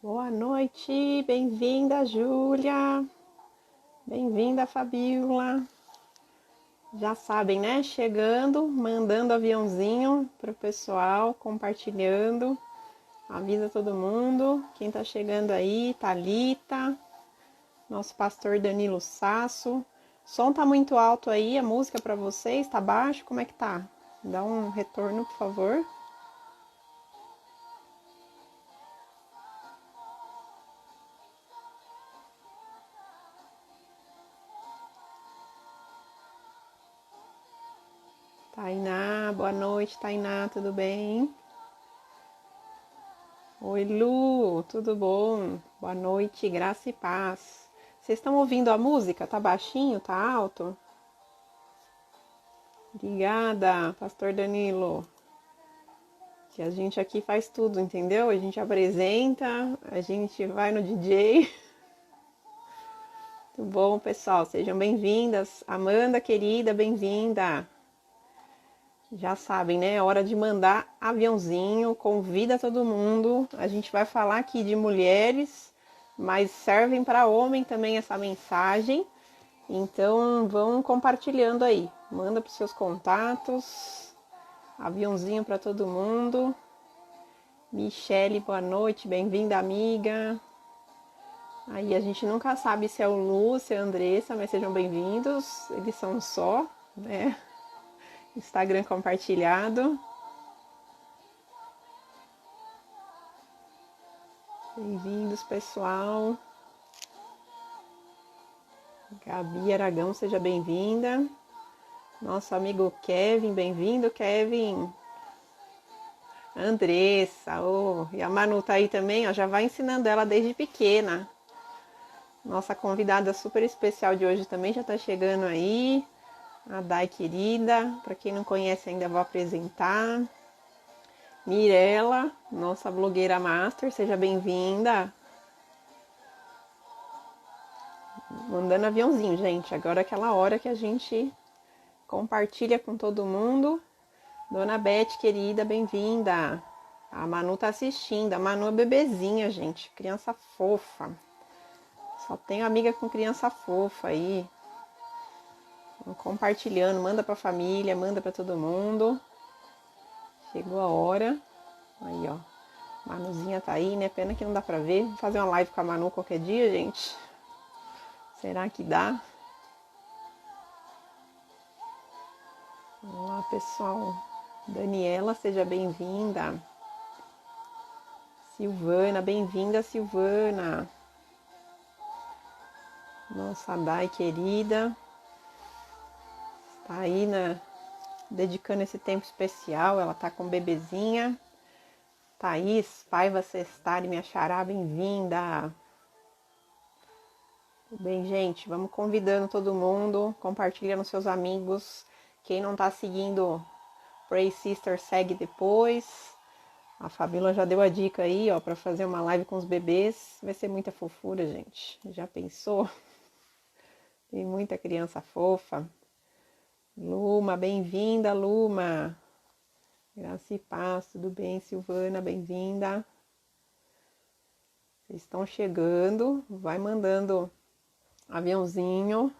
Boa noite, bem-vinda, Júlia. Bem-vinda, Fabiola. Já sabem, né? Chegando, mandando aviãozinho pro pessoal, compartilhando. Avisa todo mundo. Quem tá chegando aí, Thalita, nosso pastor Danilo Sasso. O som tá muito alto aí, a música para vocês, tá baixo? Como é que tá? Dá um retorno, por favor. Tainá, boa noite, Tainá, tudo bem? Oi, Lu, tudo bom? Boa noite, graça e paz. Vocês estão ouvindo a música? Tá baixinho? Tá alto? Obrigada, Pastor Danilo. Que a gente aqui faz tudo, entendeu? A gente apresenta, a gente vai no DJ. Tudo bom, pessoal? Sejam bem-vindas. Amanda, querida, bem-vinda. Já sabem, né? É hora de mandar aviãozinho, convida todo mundo. A gente vai falar aqui de mulheres, mas servem para homem também essa mensagem. Então vão compartilhando aí. Manda para os seus contatos. Aviãozinho para todo mundo. Michele, boa noite, bem-vinda, amiga. Aí a gente nunca sabe se é o Lu, se é a Andressa, mas sejam bem-vindos. Eles são só, né? Instagram compartilhado. Bem-vindos, pessoal. Gabi Aragão, seja bem-vinda. Nosso amigo Kevin, bem-vindo, Kevin. Andressa, oh, e a Manu tá aí também, ó, já vai ensinando ela desde pequena. Nossa convidada super especial de hoje também já tá chegando aí. A Dai querida, para quem não conhece ainda vou apresentar. Mirella, nossa blogueira master, seja bem-vinda. Mandando aviãozinho, gente. Agora é aquela hora que a gente compartilha com todo mundo. Dona Beth, querida, bem-vinda. A Manu tá assistindo. A Manu é bebezinha, gente. Criança fofa. Só tenho amiga com criança fofa aí. Compartilhando, manda pra família, manda pra todo mundo. Chegou a hora. Aí, ó. Manuzinha tá aí, né? Pena que não dá pra ver. Vou fazer uma live com a Manu qualquer dia, gente. Será que dá? Vamos lá, pessoal. Daniela, seja bem-vinda. Silvana, bem-vinda, Silvana. Nossa, Dai, querida. Tá aí, né? Dedicando esse tempo especial. Ela tá com bebezinha. Thaís, Paiva Sestari, minha xará, bem-vinda. Tudo bem, gente? Vamos convidando todo mundo. Compartilha nos seus amigos. Quem não tá seguindo Pray Sister, segue depois. A Fabíola já deu a dica aí, ó, para fazer uma live com os bebês. Vai ser muita fofura, gente. Já pensou? Tem muita criança fofa. Luma, bem-vinda, Luma. Graça e paz, tudo bem, Silvana, bem-vinda. Vocês estão chegando, vai mandando aviãozinho.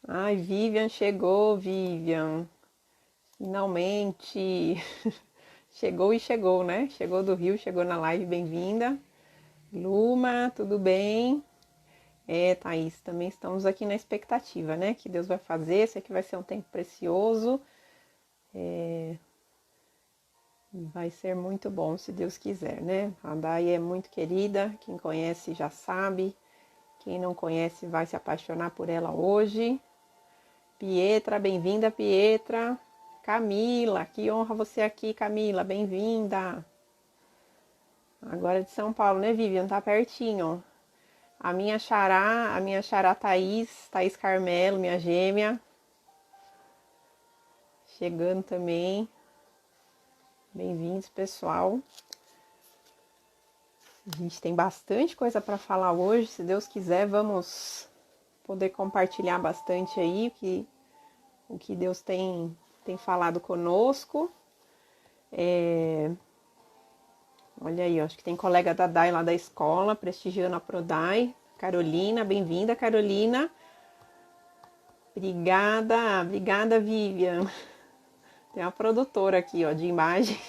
Ai, Vivian chegou, Vivian. Finalmente. Chegou e chegou, né? Chegou do Rio, chegou na live, bem-vinda. Luma, tudo bem? Thaís, também estamos aqui na expectativa, né? Que Deus vai fazer, esse aqui vai ser um tempo precioso. Vai ser muito bom, se Deus quiser, né? A Dai é muito querida, quem conhece já sabe. Quem não conhece vai se apaixonar por ela hoje. Pietra, bem-vinda, Pietra. Camila, que honra você aqui, Camila, bem-vinda. Agora de São Paulo, né, Vivian? Tá pertinho. A minha xará Thaís, Thaís Carmelo, minha gêmea. Chegando também. Bem-vindos, pessoal. A gente tem bastante coisa para falar hoje. Se Deus quiser, vamos poder compartilhar bastante aí o que Deus tem falado conosco. Olha aí, ó, acho que tem colega da Dai lá da escola, prestigiando a Prodai. Carolina, bem-vinda, Carolina. Obrigada, Vivian. Tem uma produtora aqui, ó, de imagem.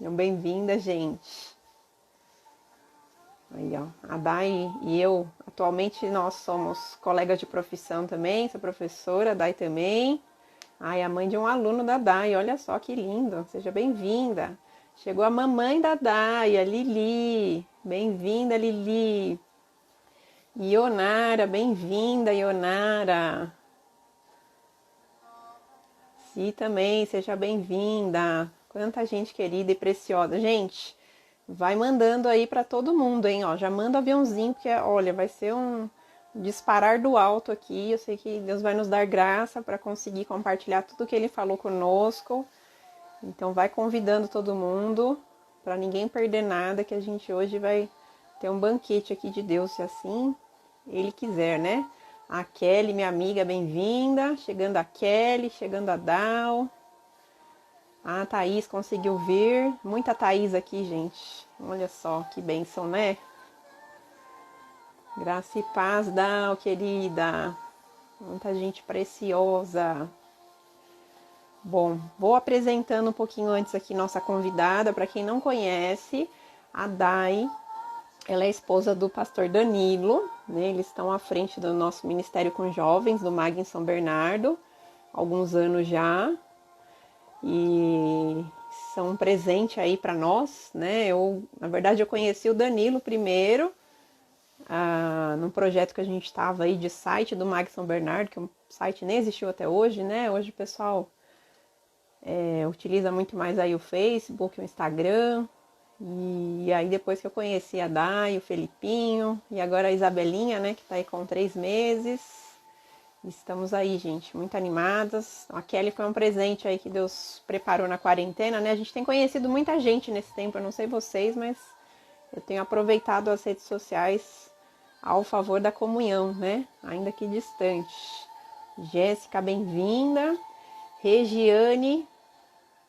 Então, bem-vinda, gente. Aí, ó, a Dai e eu, atualmente nós somos colegas de profissão também, sou professora, a Dai também. Ai, a mãe de um aluno da Dai, olha só que lindo, seja bem-vinda. Chegou a mamãe da Dai, a Lili. Bem-vinda, Lili. Ionara, bem-vinda, Ionara. Si também, seja bem-vinda. Quanta gente querida e preciosa. Gente, vai mandando aí para todo mundo, hein? Ó, já manda o aviãozinho, porque, olha, vai ser um disparar do alto aqui. Eu sei que Deus vai nos dar graça para conseguir compartilhar tudo que Ele falou conosco. Então, vai convidando todo mundo para ninguém perder nada, que a gente hoje vai ter um banquete aqui de Deus, se assim Ele quiser, né? A Kelly, minha amiga, bem-vinda. Chegando a Kelly, chegando a Dal. A Thaís conseguiu vir. Muita Thaís aqui, gente. Olha só que bênção, né? Graça e paz, Dal, querida. Muita gente preciosa. Bom, vou apresentando um pouquinho antes aqui nossa convidada. Para quem não conhece, a Dai, ela é esposa do pastor Danilo, né? Eles estão à frente do nosso Ministério com Jovens, do MAG em São Bernardo, há alguns anos já. E são um presente aí para nós, né? Na verdade, eu conheci o Danilo primeiro, num projeto que a gente estava aí de site do MAG São Bernardo, que o site nem existiu até hoje, né? Hoje o pessoal utiliza muito mais aí o Facebook, o Instagram. E aí depois que eu conheci a Dai, o Felipinho e agora a Isabelinha, né, que tá aí com 3 meses. Estamos aí, gente, muito animadas. A Kelly foi um presente aí que Deus preparou na quarentena, né? A gente tem conhecido muita gente nesse tempo, eu não sei vocês, mas eu tenho aproveitado as redes sociais ao favor da comunhão, né? Ainda que distante. Jéssica, bem-vinda. Regiane,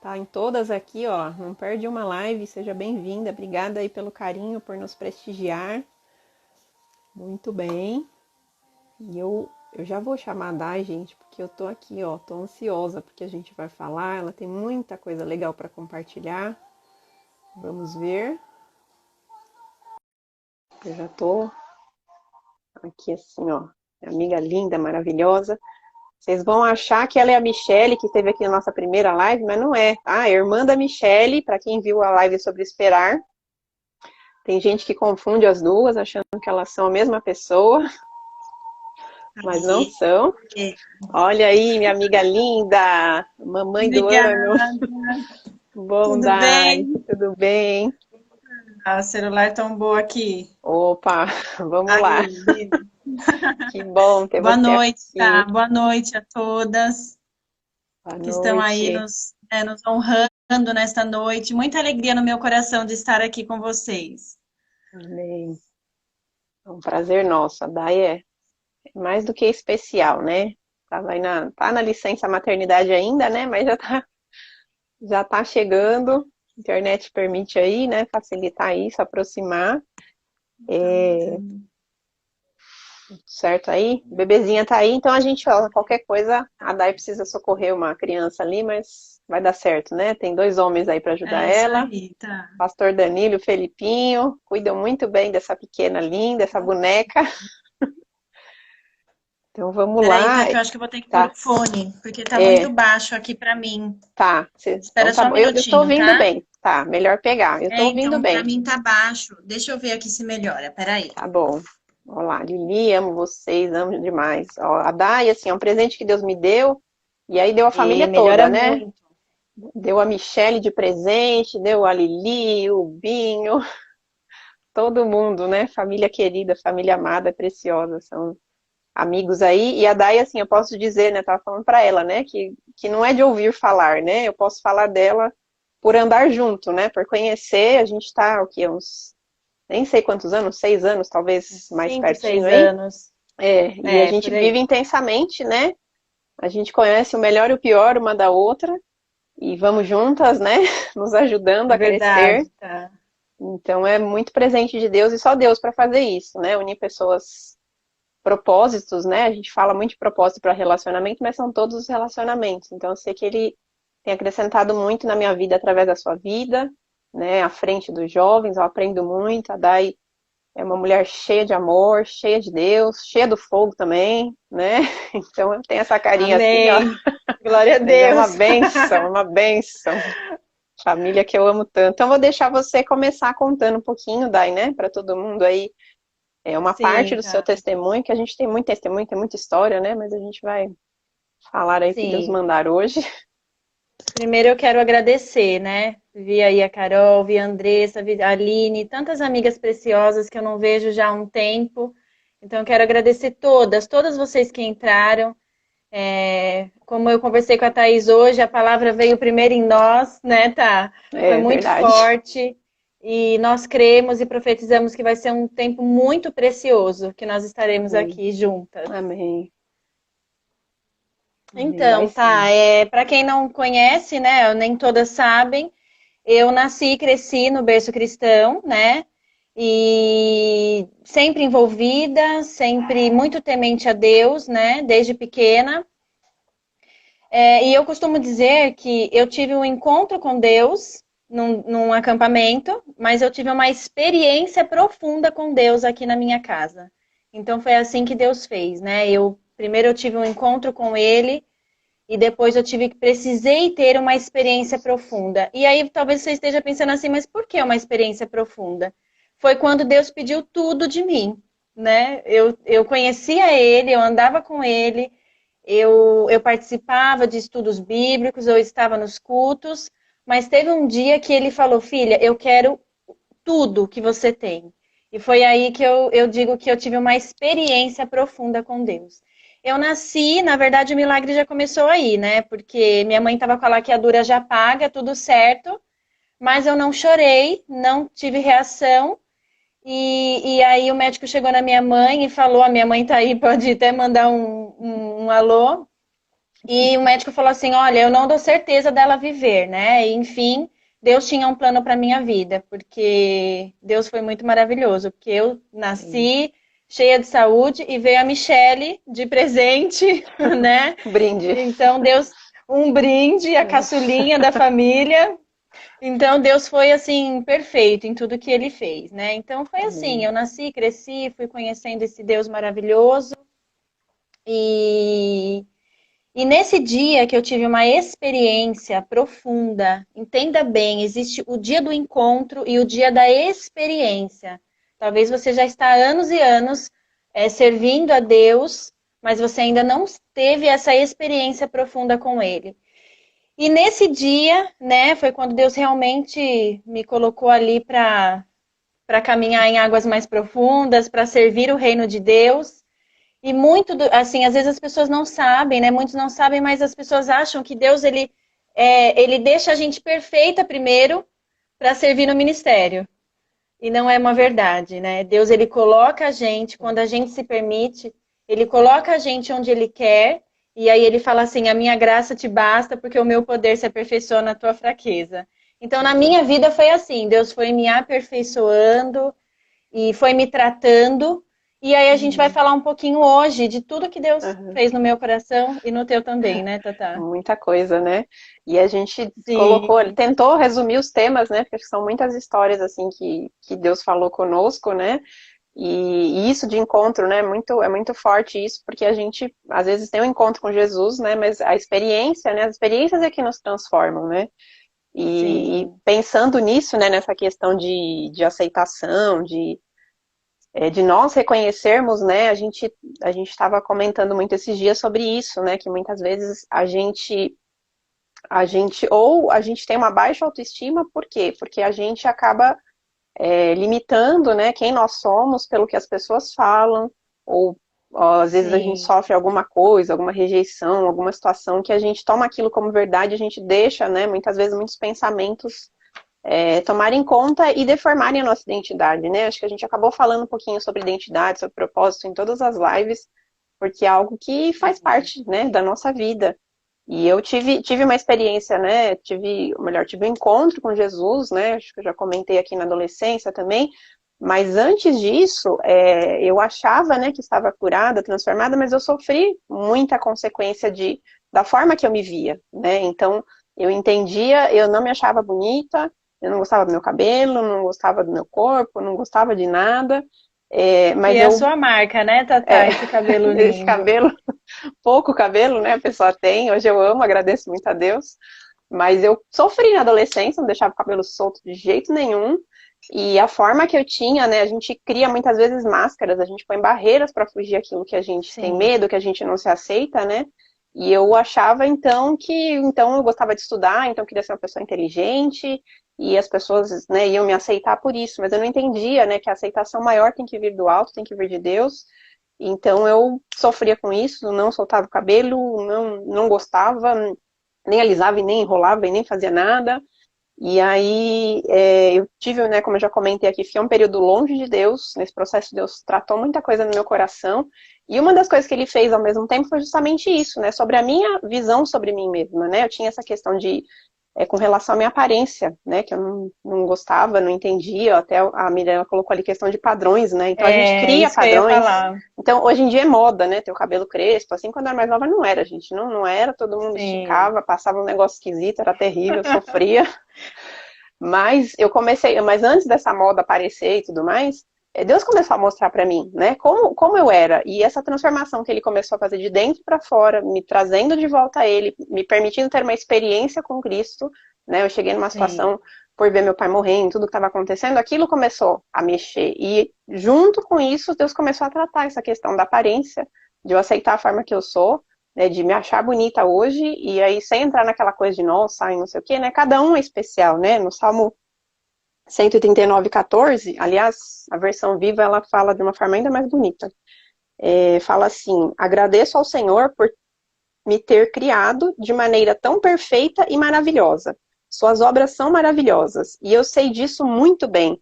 tá em todas aqui, ó. Não perde uma live, seja bem-vinda. Obrigada aí pelo carinho, por nos prestigiar. Muito bem. E eu já vou chamar a Dai, gente, porque eu tô aqui, ó, tô ansiosa porque a gente vai falar. Ela tem muita coisa legal para compartilhar. Vamos ver. Eu já tô aqui assim, ó. Amiga linda, maravilhosa. Vocês vão achar que ela é a Michele, que esteve aqui na nossa primeira live, mas não é, tá? A irmã da Michele, para quem viu a live sobre esperar. Tem gente que confunde as duas, achando que elas são a mesma pessoa, mas não são. Olha aí, minha amiga linda, mamãe do ano. Bom, Dai, tudo bem? O celular tão boa aqui. Opa, vamos lá. Que bom ter Boa você noite, aqui. tá? Boa noite a todas Boa que estão aí noite. nos honrando nesta noite. Muita alegria no meu coração de estar aqui com vocês. Amém. É um prazer nosso. A Dai é mais do que especial, né? Tá na licença maternidade ainda, né? Mas já tá chegando. A internet permite aí, né? Facilitar isso, aproximar. Certo aí? Bebezinha tá aí, então a gente, ó, qualquer coisa, a Dai precisa socorrer uma criança ali, mas vai dar certo, né? Tem 2 homens aí para ajudar É isso ela. aí, tá? Pastor Danilo e o Felipinho cuidam muito bem dessa pequena linda, essa boneca. Então vamos Peraí, lá. tá? Que eu acho que eu vou ter que pôr Tá, o fone, porque tá muito baixo aqui pra mim. tá. Então Espera tá só um bom. Eu tô minutinho, ouvindo tá? bem. Tá, melhor pegar. Eu tô ouvindo Então, pra bem. mim tá baixo. Deixa eu ver aqui se melhora. Peraí. Tá bom. Olá, Lili, amo vocês, amo demais. Ó, a Dai, assim, é um presente que Deus me deu, e aí deu a família Melhora toda, né? muito. Deu a Michele de presente, deu a Lili, o Binho, todo mundo, né? Família querida, família amada, preciosa, são amigos aí. E a Dai, assim, eu posso dizer, né? Tava falando pra ela, né? Que não é de ouvir falar, né? Eu posso falar dela por andar junto, né? Por conhecer, a gente tá, o quê? Uns, nem sei quantos anos, 6 anos, talvez mais 5, pertinho 6 aí. anos. E a gente Por vive aí. intensamente, né? A gente conhece o melhor e o pior uma da outra. e vamos juntas, né? Nos ajudando É a crescer. verdade, tá? Então é muito presente de Deus e só Deus para fazer isso, né? Unir pessoas, propósitos, né? A gente fala muito de propósito para relacionamento, mas são todos os relacionamentos. Então eu sei que ele tem acrescentado muito na minha vida através da sua vida, né? À frente dos jovens, eu aprendo muito. A Dai é uma mulher cheia de amor, cheia de Deus, cheia do fogo também, né? Então tem essa carinha assim, ó. Amém. Glória a Mas é uma Deus. benção, uma benção. Família que eu amo tanto. Então vou deixar você começar contando um pouquinho, Dai, né? Para todo mundo aí. É uma parte Sim, do seu tá. testemunho, que a gente tem muito testemunho, tem muita história, né? Mas a gente vai falar aí o que Deus Sim. mandar hoje. Primeiro eu quero agradecer, né? Vi aí a Carol, vi a Andressa, vi a Aline, tantas amigas preciosas que eu não vejo já há um tempo. Então eu quero agradecer todas vocês que entraram. Como eu conversei com a Thaís hoje, a palavra veio primeiro em nós, né, tá? Foi É muito verdade. forte e nós cremos e profetizamos que vai ser um tempo muito precioso que nós estaremos Amém. aqui juntas. Amém. Amém. Vai Então, tá, sim. para quem não conhece, né, nem todas sabem, eu nasci e cresci no berço cristão, né? E sempre envolvida, sempre muito temente a Deus, né? Desde pequena. E eu costumo dizer que eu tive um encontro com Deus num acampamento, mas eu tive uma experiência profunda com Deus aqui na minha casa. Então foi assim que Deus fez, né? Primeiro eu tive um encontro com Ele e depois precisei ter uma experiência profunda. E aí talvez você esteja pensando assim, mas por que uma experiência profunda? Foi quando Deus pediu tudo de mim, né? Eu conhecia Ele, eu andava com Ele, eu participava de estudos bíblicos, eu estava nos cultos, mas teve um dia que Ele falou, filha, eu quero tudo que você tem. E foi aí que eu digo que eu tive uma experiência profunda com Deus. Eu nasci, na verdade, o milagre já começou aí, né? Porque minha mãe estava com a laqueadura já paga, tudo certo, mas eu não chorei, não tive reação. E aí o médico chegou na minha mãe e falou: a minha mãe tá aí, pode até mandar um alô. E o médico falou assim: olha, eu não dou certeza dela viver, né? E, enfim, Deus tinha um plano para minha vida, porque Deus foi muito maravilhoso, porque eu Amém. nasci cheia de saúde e veio a Michele de presente, né? Brinde. Então Deus um brinde, a caçulinha da família. Então Deus foi assim perfeito em tudo que ele fez, né? Então foi assim, Amém. eu nasci, cresci, fui conhecendo esse Deus maravilhoso e nesse dia que eu tive uma experiência profunda, entenda bem, existe o dia do encontro e o dia da experiência. Talvez você já está há anos e anos servindo a Deus, mas você ainda não teve essa experiência profunda com Ele. E nesse dia, né, foi quando Deus realmente me colocou ali para caminhar em águas mais profundas, para servir o reino de Deus. E muito, assim, às vezes as pessoas não sabem, né? Muitos não sabem, mas as pessoas acham que Deus, ele deixa a gente perfeita primeiro para servir no ministério. E não é uma verdade, né? Deus, ele coloca a gente, quando a gente se permite, ele coloca a gente onde ele quer, e aí ele fala assim, a minha graça te basta, porque o meu poder se aperfeiçoa na tua fraqueza. Então, na minha vida foi assim, Deus foi me aperfeiçoando, e foi me tratando. E aí a gente vai Uhum. falar um pouquinho hoje de tudo que Deus Uhum. fez no meu coração e no teu também, né, Tatá? Muita coisa, né? E a gente colocou, ele Sim, tentou resumir os temas, né? Porque são muitas histórias assim que Deus falou conosco, né? E isso de encontro, né? É muito forte isso, porque a gente às vezes tem um encontro com Jesus, né? Mas a experiência, né? As experiências é que nos transformam, né? E sim, pensando nisso, né? Nessa questão de aceitação, de nós reconhecermos, né? A gente estava comentando muito esses dias sobre isso, né? Que muitas vezes a gente tem uma baixa autoestima, por quê? Porque a gente acaba limitando, né, quem nós somos pelo que as pessoas falam, ou às vezes a gente sim. sofre alguma coisa, alguma rejeição, alguma situação que a gente toma aquilo como verdade, a gente deixa, né, muitas vezes muitos pensamentos tomarem conta e deformarem a nossa identidade, né? Acho que a gente acabou falando um pouquinho sobre identidade, sobre propósito em todas as lives, porque é algo que faz parte, né, da nossa vida. E eu tive uma experiência, né? Tive um encontro com Jesus, né? Acho que eu já comentei aqui na adolescência também. Mas antes disso, eu achava, né, que estava curada, transformada, mas eu sofri muita consequência da forma que eu me via, né? Então, eu entendia, eu não me achava bonita, eu não gostava do meu cabelo, não gostava do meu corpo, não gostava de nada. E Mas é a eu, sua marca, né, Tatá? Esse cabelo esse lindo. cabelo, pouco cabelo, né, a pessoa tem, hoje eu amo, agradeço muito a Deus, mas eu sofri na adolescência, não deixava o cabelo solto de jeito nenhum, e a forma que eu tinha, né, a gente cria muitas vezes máscaras, a gente põe barreiras para fugir aquilo que a gente tem Sim, medo, que a gente não se aceita, né, e eu achava então eu gostava de estudar, então eu queria ser uma pessoa inteligente, e as pessoas, né, iam me aceitar por isso, mas eu não entendia, né, que a aceitação maior tem que vir do alto, tem que vir de Deus. Então eu sofria com isso, não soltava o cabelo, não gostava, nem alisava e nem enrolava e nem fazia nada. E aí eu tive, né, como eu já comentei aqui, fiquei um período longe de Deus. Nesse processo Deus tratou muita coisa no meu coração. E uma das coisas que ele fez ao mesmo tempo foi justamente isso, né, sobre a minha visão sobre mim mesma, né. Eu tinha essa questão de com relação à minha aparência, né, que eu não gostava, não entendia, até a Mirella colocou ali questão de padrões, né, então a gente é cria isso que eu ia padrões, falar. então hoje em dia é moda, né, ter o cabelo crespo, assim, quando eu era mais nova não era, gente, não era, todo mundo Sim, esticava, passava um negócio esquisito, era terrível, sofria, mas antes dessa moda aparecer e tudo mais, Deus começou a mostrar para mim, né, como eu era, e essa transformação que ele começou a fazer de dentro para fora, me trazendo de volta a ele, me permitindo ter uma experiência com Cristo, né, eu cheguei numa sim. situação por ver meu pai morrendo, tudo que estava acontecendo, aquilo começou a mexer, e junto com isso, Deus começou a tratar essa questão da aparência, de eu aceitar a forma que eu sou, né, de me achar bonita hoje, e aí sem entrar naquela coisa de nossa, ai, não sei o quê, né, cada um é especial, né, no Salmo 139:14, aliás, a versão viva, ela fala de uma forma ainda mais bonita, fala assim, agradeço ao Senhor por me ter criado de maneira tão perfeita e maravilhosa, suas obras são maravilhosas, e eu sei disso muito bem,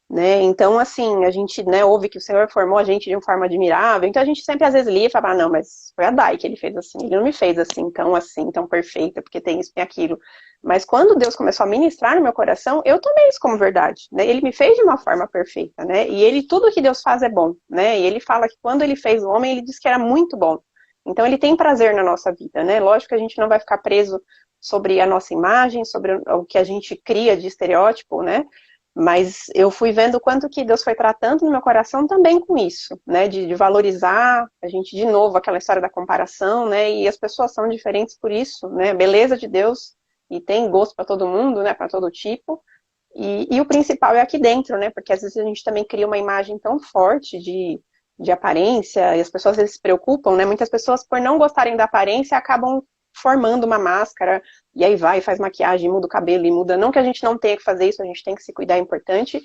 né? Então, assim, a gente, né, ouve que o Senhor formou a gente de uma forma admirável, então a gente sempre às vezes lia e fala, não, mas foi a Dai que ele fez assim, ele não me fez assim, tão perfeita, porque tem isso, tem aquilo. Mas quando Deus começou a ministrar no meu coração, eu tomei isso como verdade, né? Ele me fez de uma forma perfeita, né? E tudo que Deus faz é bom, né? E ele fala que quando ele fez o homem, ele disse que era muito bom. Então ele tem prazer na nossa vida, né? Lógico que a gente não vai ficar preso sobre a nossa imagem, sobre o que a gente cria de estereótipo, né? Mas eu fui vendo o quanto que Deus foi tratando no meu coração também com isso, né? De valorizar a gente de novo, aquela história da comparação, né? E as pessoas são diferentes por isso, né? Beleza de Deus e tem gosto para todo mundo, né? Para todo tipo. E o principal é aqui dentro, né? Porque às vezes a gente também cria uma imagem tão forte de aparência e as pessoas às vezes se preocupam, né? Muitas pessoas, por não gostarem da aparência, acabam formando uma máscara e aí vai, faz maquiagem, muda o cabelo e muda. Não que a gente não tenha que fazer isso, a gente tem que se cuidar, é importante,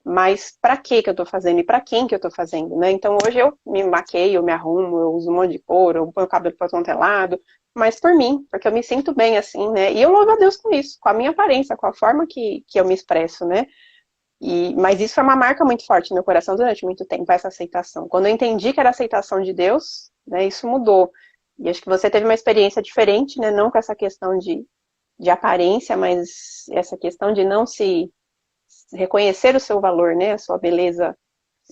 mas para que eu tô fazendo e para quem que eu tô fazendo, né? Então hoje eu me maqueio, eu me arrumo, eu uso um monte de cor, eu ponho o cabelo para todo lado, mas por mim, porque eu me sinto bem assim, né? E eu louvo a Deus com isso, com a minha aparência, com a forma que eu me expresso, né? Mas isso foi uma marca muito forte no meu coração durante muito tempo, essa aceitação. Quando eu entendi que era a aceitação de Deus, né, isso mudou. E acho que você teve uma experiência diferente, né? Não com essa questão de aparência, mas essa questão de não se reconhecer o seu valor, né? A sua beleza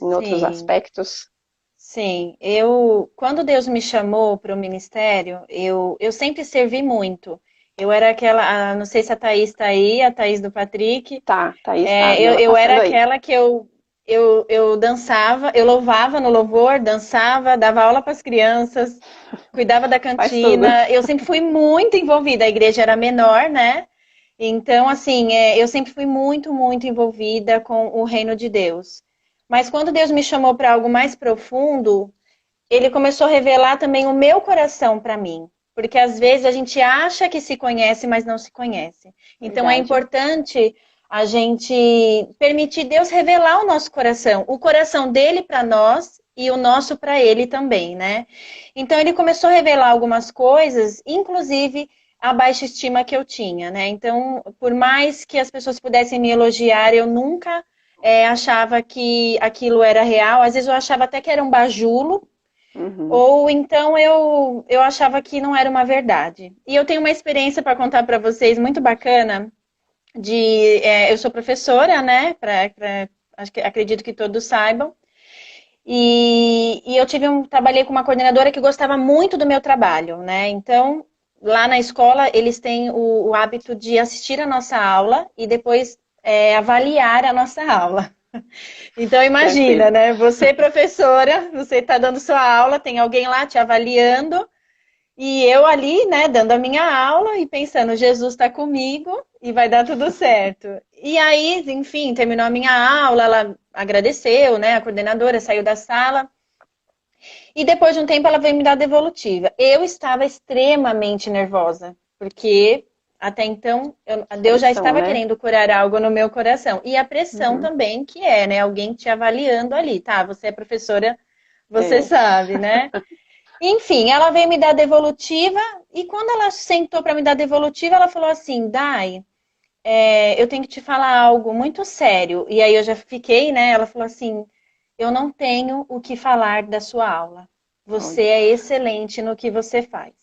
em outros Sim, aspectos. sim. Quando Deus me chamou para o ministério, eu sempre servi muito. Eu era aquela, não sei se a Thaís está aí, a Thaís do Patrick. Tá, aí está, ela Eu tá era sendo aí. aquela que eu dançava, eu louvava no louvor, dançava, dava aula para as crianças, cuidava da Faz tudo. cantina. Eu sempre fui muito envolvida. A igreja era menor, né? Então, assim, eu sempre fui muito, muito envolvida com o reino de Deus. Mas quando Deus me chamou para algo mais profundo, ele começou a revelar também o meu coração para mim. Porque às vezes a gente acha que se conhece, mas não se conhece. Então é Verdade. importante a gente permitir Deus revelar o nosso coração, o coração dele para nós e o nosso para ele também, né? Então ele começou a revelar algumas coisas, inclusive a baixa estima que eu tinha, né? Então, por mais que as pessoas pudessem me elogiar, eu nunca achava que aquilo era real. Às vezes eu achava até que era um bajulo, Uhum. ou então eu achava que não era uma verdade. E eu tenho uma experiência para contar para vocês muito bacana eu sou professora, né? Acho que acredito que todos saibam. E eu trabalhei com uma coordenadora que gostava muito do meu trabalho, né? Então, lá na escola, eles têm o hábito de assistir a nossa aula e depois avaliar a nossa aula. Então, imagina, Tranquilo. né? Você, professora, você está dando sua aula, tem alguém lá te avaliando, e eu ali, né, dando a minha aula e pensando, Jesus está comigo e vai dar tudo certo. E aí, enfim, terminou a minha aula, ela agradeceu, né, a coordenadora saiu da sala. E depois de um tempo ela veio me dar a devolutiva. Eu estava extremamente nervosa, porque até então Deus já Pressão, estava né? querendo curar algo no meu coração. E a pressão Uhum. também, que é, né, alguém te avaliando ali, tá? Você é professora, você É. sabe, né? Enfim, ela veio me dar a devolutiva e quando ela sentou para me dar a devolutiva, ela falou assim, Dai, eu tenho que te falar algo muito sério. E aí eu já fiquei, né? Ela falou assim, eu não tenho o que falar da sua aula. Você Olha. é excelente no que você faz.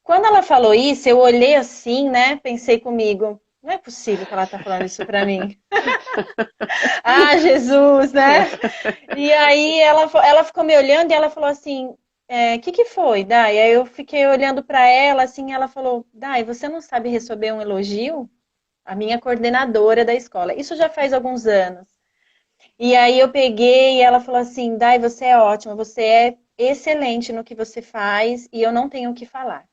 Quando ela falou isso, eu olhei assim, né? Pensei comigo, não é possível que ela tá falando isso para mim. Ah, Jesus, né? E aí ela ficou me olhando e ela falou assim, que foi, Dai? Aí eu fiquei olhando para ela, assim, ela falou, Dai, você não sabe receber um elogio? A minha coordenadora da escola. Isso já faz alguns anos. E aí eu peguei e ela falou assim, Dai, você é ótima, você é excelente no que você faz e eu não tenho o que falar.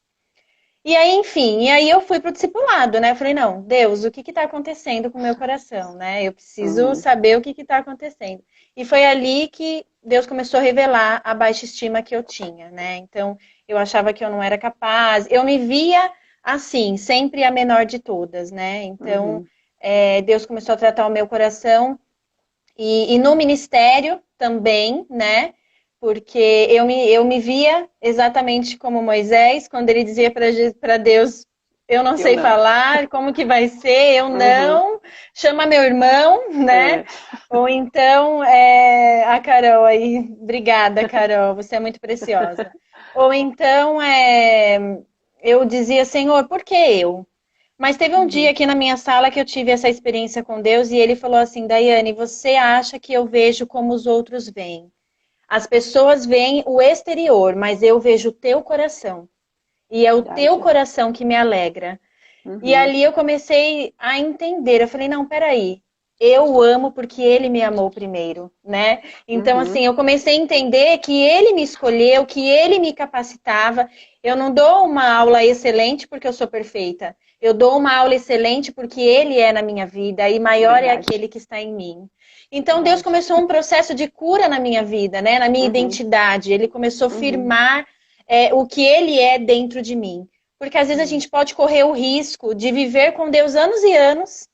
E aí, enfim, e aí eu fui pro discipulado, né? Eu falei, não, Deus, o que que tá acontecendo com o meu coração, né? Eu preciso Uhum. saber o que que tá acontecendo. E foi ali que Deus começou a revelar a baixa estima que eu tinha, né? Então, eu achava que eu não era capaz, eu me via assim, sempre a menor de todas, né? Então, Uhum. Deus começou a tratar o meu coração e no ministério também, né? Porque eu me via exatamente como Moisés, quando ele dizia para Deus: Eu não Eu sei não. falar, como que vai ser? Eu Uhum. não. Chama meu irmão, né? É. Ou então, a Carol aí, obrigada, Carol, você é muito preciosa. Ou então, eu dizia: Senhor, por que eu? Mas teve um dia Uhum. aqui na minha sala que eu tive essa experiência com Deus e ele falou assim: Daiane, você acha que eu vejo como os outros veem? As pessoas veem o exterior, mas eu vejo o teu coração. E é o teu Verdade. coração que me alegra. E Uhum. ali eu comecei a entender. Eu falei: não, peraí. Eu amo porque ele me amou primeiro, né? Então, Uhum. assim, eu comecei a entender que ele me escolheu, que ele me capacitava. Eu não dou uma aula excelente porque eu sou perfeita. Eu dou uma aula excelente porque ele é na minha vida e maior é Verdade. aquele que está em mim. Então, Deus Verdade. começou um processo de cura na minha vida, né? Na minha Uhum. identidade. Ele começou a Uhum. firmar, o que ele é dentro de mim. Porque às vezes a É. gente pode correr o risco de viver com Deus anos e anos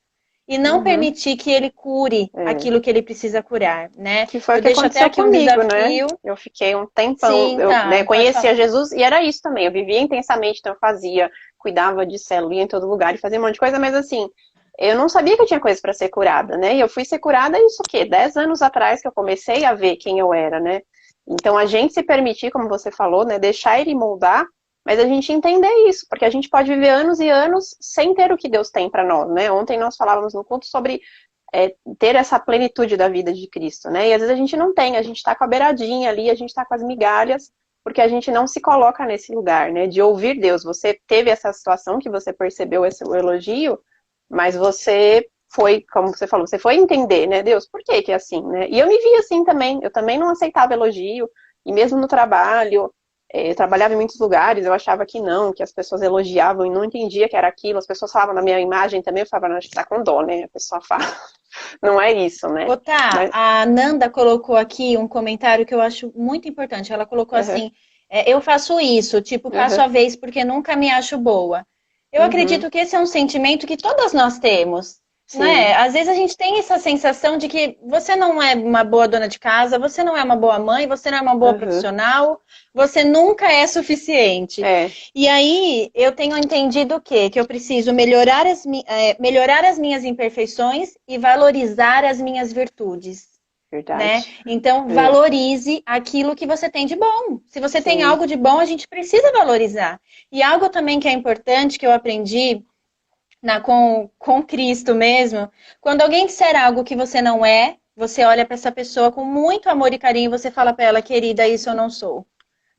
e não Uhum. permitir que ele cure É. aquilo que ele precisa curar, né? Que foi o Eu que deixo até aconteceu aqui um comigo, né? desafio. Eu fiquei um tempão, Sim, eu, né, tá, pode conhecia falar. Jesus e era isso também. Eu vivia intensamente, então eu fazia, cuidava de célula, ia em todo lugar e fazia um monte de coisa, mas assim, eu não sabia que eu tinha coisa para ser curada, né? E eu fui ser curada isso o quê? 10 anos atrás que eu comecei a ver quem eu era, né? Então a gente se permitir, como você falou, né, deixar ele moldar, mas a gente entender isso, porque a gente pode viver anos e anos sem ter o que Deus tem para nós, né? Ontem nós falávamos no culto sobre ter essa plenitude da vida de Cristo, né? E às vezes a gente não tem, a gente está com a beiradinha ali, a gente está com as migalhas, porque a gente não se coloca nesse lugar, né? De ouvir Deus. Você teve essa situação que você percebeu esse elogio, mas você foi, como você falou, você foi entender, né? Deus, por que é assim, né? E eu me vi assim também, eu também não aceitava elogio, e mesmo no trabalho, eu trabalhava em muitos lugares, eu achava que não, que as pessoas elogiavam e não entendia que era aquilo, as pessoas falavam na minha imagem também, eu falava, não, acho que tá com dó, né? A pessoa fala. Não é isso, né? Ô, tá, Mas, a Nanda colocou aqui um comentário que eu acho muito importante. Ela colocou uhum, assim: eu faço isso, tipo, passo uhum, a vez porque nunca me acho boa. Eu uhum, acredito que esse é um sentimento que todas nós temos, né? sim, Às vezes a gente tem essa sensação de que você não é uma boa dona de casa, você não é uma boa mãe, você não é uma boa uhum, profissional, você nunca é suficiente. é, E aí eu tenho entendido o quê? Que eu preciso melhorar as minhas imperfeições e valorizar as minhas virtudes. Verdade. né? Então, É. valorize aquilo que você tem de bom. Se você tem Sim. algo de bom, a gente precisa valorizar. E algo também que é importante, que eu aprendi com Cristo mesmo, quando alguém disser algo que você não é, você olha para essa pessoa com muito amor e carinho e você fala para ela, querida, isso eu não sou.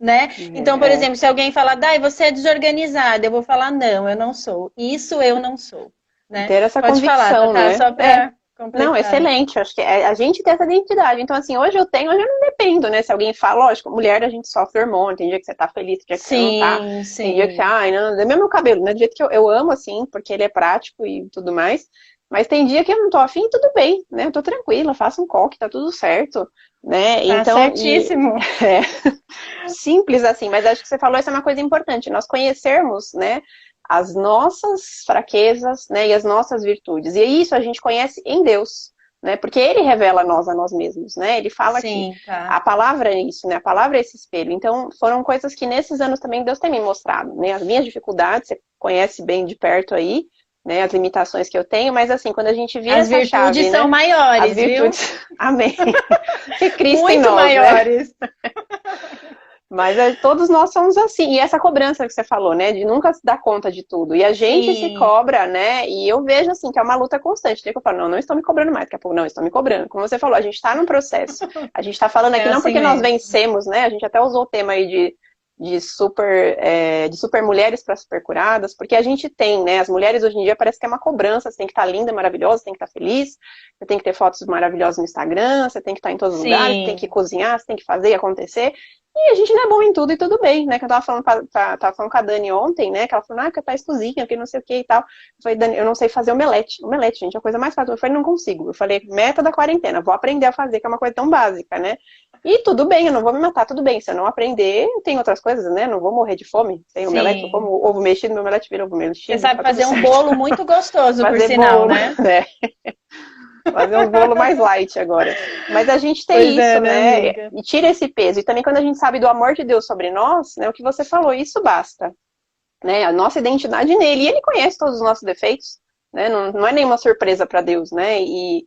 Né? Então, por É. exemplo, se alguém falar, Dai, você é desorganizada, eu vou falar, não, eu não sou. Isso eu não sou. Né? Ter essa Pode falar, convicção, Tatá, né? só É. para Não, completar. excelente. Acho que é a gente tem essa identidade. Então, assim, hoje eu tenho, hoje eu não dependo, né? Se alguém fala, lógico, mulher a gente sofre hormônio, tem dia que você tá feliz, tem dia que você não tá, Sim, tem dia que você, sim. ai, não, é mesmo meu cabelo, né? Do jeito que eu amo, assim, porque ele é prático e tudo mais. Mas tem dia que eu não tô afim, tudo bem, né? Eu tô tranquila, faço um coque, tá tudo certo, né? Tá Então, e certíssimo. é simples assim, mas acho que você falou, isso é uma coisa importante, nós conhecermos, né? As nossas fraquezas, né, e as nossas virtudes. E isso a gente conhece em Deus, né? Porque ele revela a nós mesmos, né? Ele fala que Sim, tá. a palavra é isso, né? A palavra é esse espelho. Então, foram coisas que nesses anos também Deus tem me mostrado, né? As minhas dificuldades, você conhece bem de perto aí, né? As limitações que eu tenho, mas assim, quando a gente vira As essa virtudes chave, são né? As maiores, viu? virtudes, amém. Que Cristo em Muito nós, né? maiores. Mas todos nós somos assim. E essa cobrança que você falou, né? De nunca se dar conta de tudo. E a gente se Sim. cobra, né? E eu vejo assim que é uma luta constante. Tem que eu falo, não, não estou me cobrando mais. Daqui a pouco, não, estou me cobrando. Como você falou, a gente está num processo. A gente está falando É aqui não assim porque nós mesmo. vencemos, né? A gente até usou o tema aí de super mulheres para super curadas, porque a gente tem, né? As mulheres hoje em dia parece que é uma cobrança. Você tem que estar linda, maravilhosa, você tem que estar feliz, você tem que ter fotos maravilhosas no Instagram, você tem que estar em todos os lugares, você tem que Sim. cozinhar, você tem que fazer e acontecer. E a gente não é bom em tudo e tudo bem, né? Que eu tava falando, tava falando com a Dani ontem, né? Que ela falou, que tá cozinha, que não sei o que e tal. Eu falei, Dani, eu não sei fazer omelete. Omelete, gente, é a coisa mais fácil. Eu falei, não consigo. Eu falei, meta da quarentena, vou aprender a fazer, que é uma coisa tão básica, né? E tudo bem, eu não vou me matar, tudo bem. Se eu não aprender, tem outras coisas, né? Não vou morrer de fome. Tem omelete, eu como Sim. ovo mexido, meu omelete vira ovo Você mexido, sabe tá tudo fazer um certo. bolo muito gostoso, por Fazer sinal, bolo, né? né? Fazer um bolo mais light agora. Mas a gente Pois tem é, isso, né, né? amiga? E tira esse peso. E também quando a gente sabe do amor de Deus sobre nós, né? O que você falou, isso basta. Né? A nossa identidade nele. E ele conhece todos os nossos defeitos, né? Não, não é nenhuma surpresa para Deus, né? E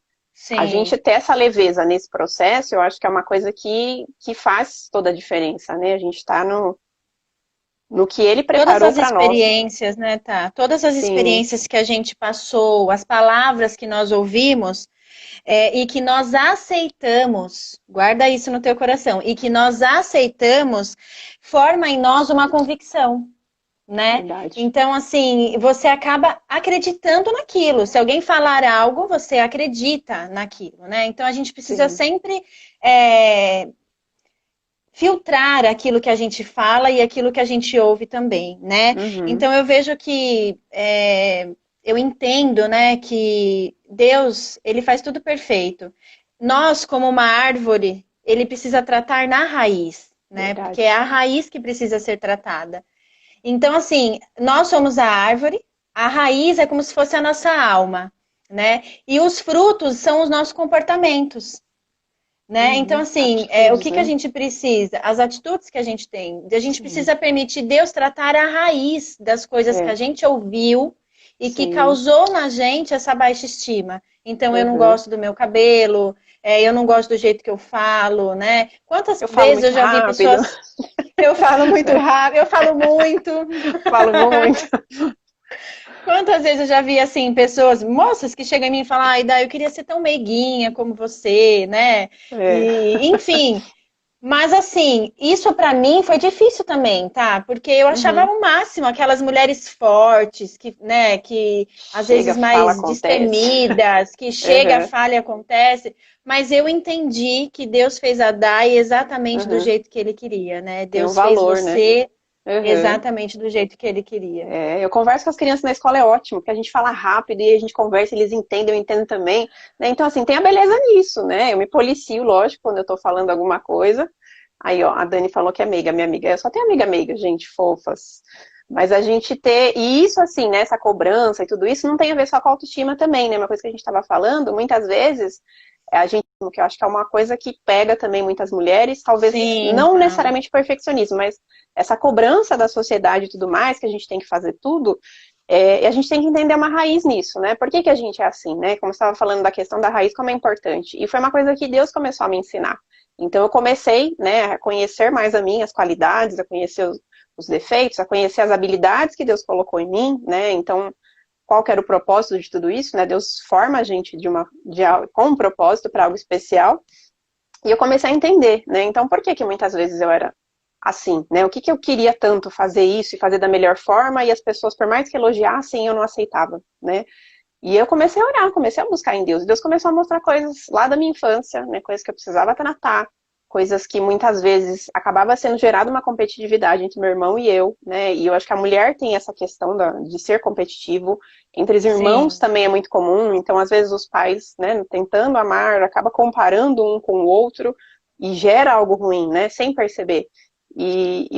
a Sim. gente ter essa leveza nesse processo, eu acho que é uma coisa que faz toda a diferença, né? A gente está no que ele Todas preparou as para nós. experiências, né, tá? Todas as Sim, experiências que a gente passou, as palavras que nós ouvimos, e que nós aceitamos, guarda isso no teu coração, e que nós aceitamos, forma em nós uma convicção, né? verdade. Então, assim, você acaba acreditando naquilo. Se alguém falar algo, você acredita naquilo, né? Então, a gente precisa Sim. sempre filtrar aquilo que a gente fala e aquilo que a gente ouve também, né? Uhum. Então, eu vejo que eu entendo, né, que Deus, ele faz tudo perfeito. Nós, como uma árvore, ele precisa tratar na raiz, né? Porque é Verdade. a raiz que precisa ser tratada. Então, assim, nós somos a raiz é como se fosse a nossa alma, né? E os frutos são os nossos comportamentos, né? Então, Uhum. assim, o Atitudes, que que a né? gente precisa? As atitudes que a gente tem. A gente Sim. precisa permitir Deus tratar a raiz das coisas que a É, gente ouviu e que sim. causou na gente essa baixa estima. Então, eu não Uhum. gosto do meu cabelo, eu não gosto do jeito que eu falo, né? Quantas Eu falo vezes eu muito já vi rápido, pessoas. Eu falo muito né? rápido, eu falo muito. Falo muito. Quantas vezes eu já vi assim, pessoas, moças que chegam em mim e falam, ai, Dai, eu queria ser tão meiguinha como você, né? É. E, enfim, mas assim, isso pra mim foi difícil também, tá? Porque eu achava Uhum. o máximo aquelas mulheres fortes, que, né, que às Chega, vezes fala, mais acontece. destemidas, que chega, Uhum. falha e acontece, mas eu entendi que Deus fez a Dai exatamente do Uhum. jeito que ele queria, né? Tem um Deus fez valor, né? você Uhum. exatamente do jeito que ele queria. É, eu converso com as crianças na escola, é ótimo, porque a gente fala rápido e a gente conversa, eles entendem, eu entendo também, né? Então, assim, tem a beleza nisso, né? Eu me policio, lógico, quando eu tô falando alguma coisa. Aí, ó, a Dani falou que é meiga, minha amiga. Eu só tenho amiga meiga, gente, fofas. Mas a gente ter. E isso, assim, né? Essa cobrança e tudo isso não tem a ver só com a autoestima também, né? Uma coisa que a gente estava falando, muitas vezes, a gente, que eu acho que é uma coisa que pega também muitas mulheres, talvez Sim, não tá. necessariamente perfeccionismo, mas essa cobrança da sociedade e tudo mais, que a gente tem que fazer tudo. E a gente tem que entender uma raiz nisso, né? Por que que a gente é assim, né? Como você estava falando da questão da raiz, como é importante. E foi uma coisa que Deus começou a me ensinar. Então eu comecei, né, a conhecer mais a mim, as qualidades, a conhecer os defeitos, a conhecer as habilidades que Deus colocou em mim, né? Então, qual que era o propósito de tudo isso, né? Deus forma a gente com um propósito para algo especial. E eu comecei a entender, né? Então, por que que muitas vezes eu era assim, né? O que que eu queria tanto fazer isso e fazer da melhor forma e as pessoas, por mais que elogiassem, eu não aceitava, né? E eu comecei a orar, comecei a buscar em Deus. E Deus começou a mostrar coisas lá da minha infância, né? Coisas que eu precisava tratar, coisas que muitas vezes acabava sendo gerada uma competitividade entre meu irmão e eu, né? E eu acho que a mulher tem essa questão de ser competitivo. Entre os irmãos Sim. também é muito comum, então às vezes os pais, né, tentando amar, acaba comparando um com o outro e gera algo ruim, né? Sem perceber.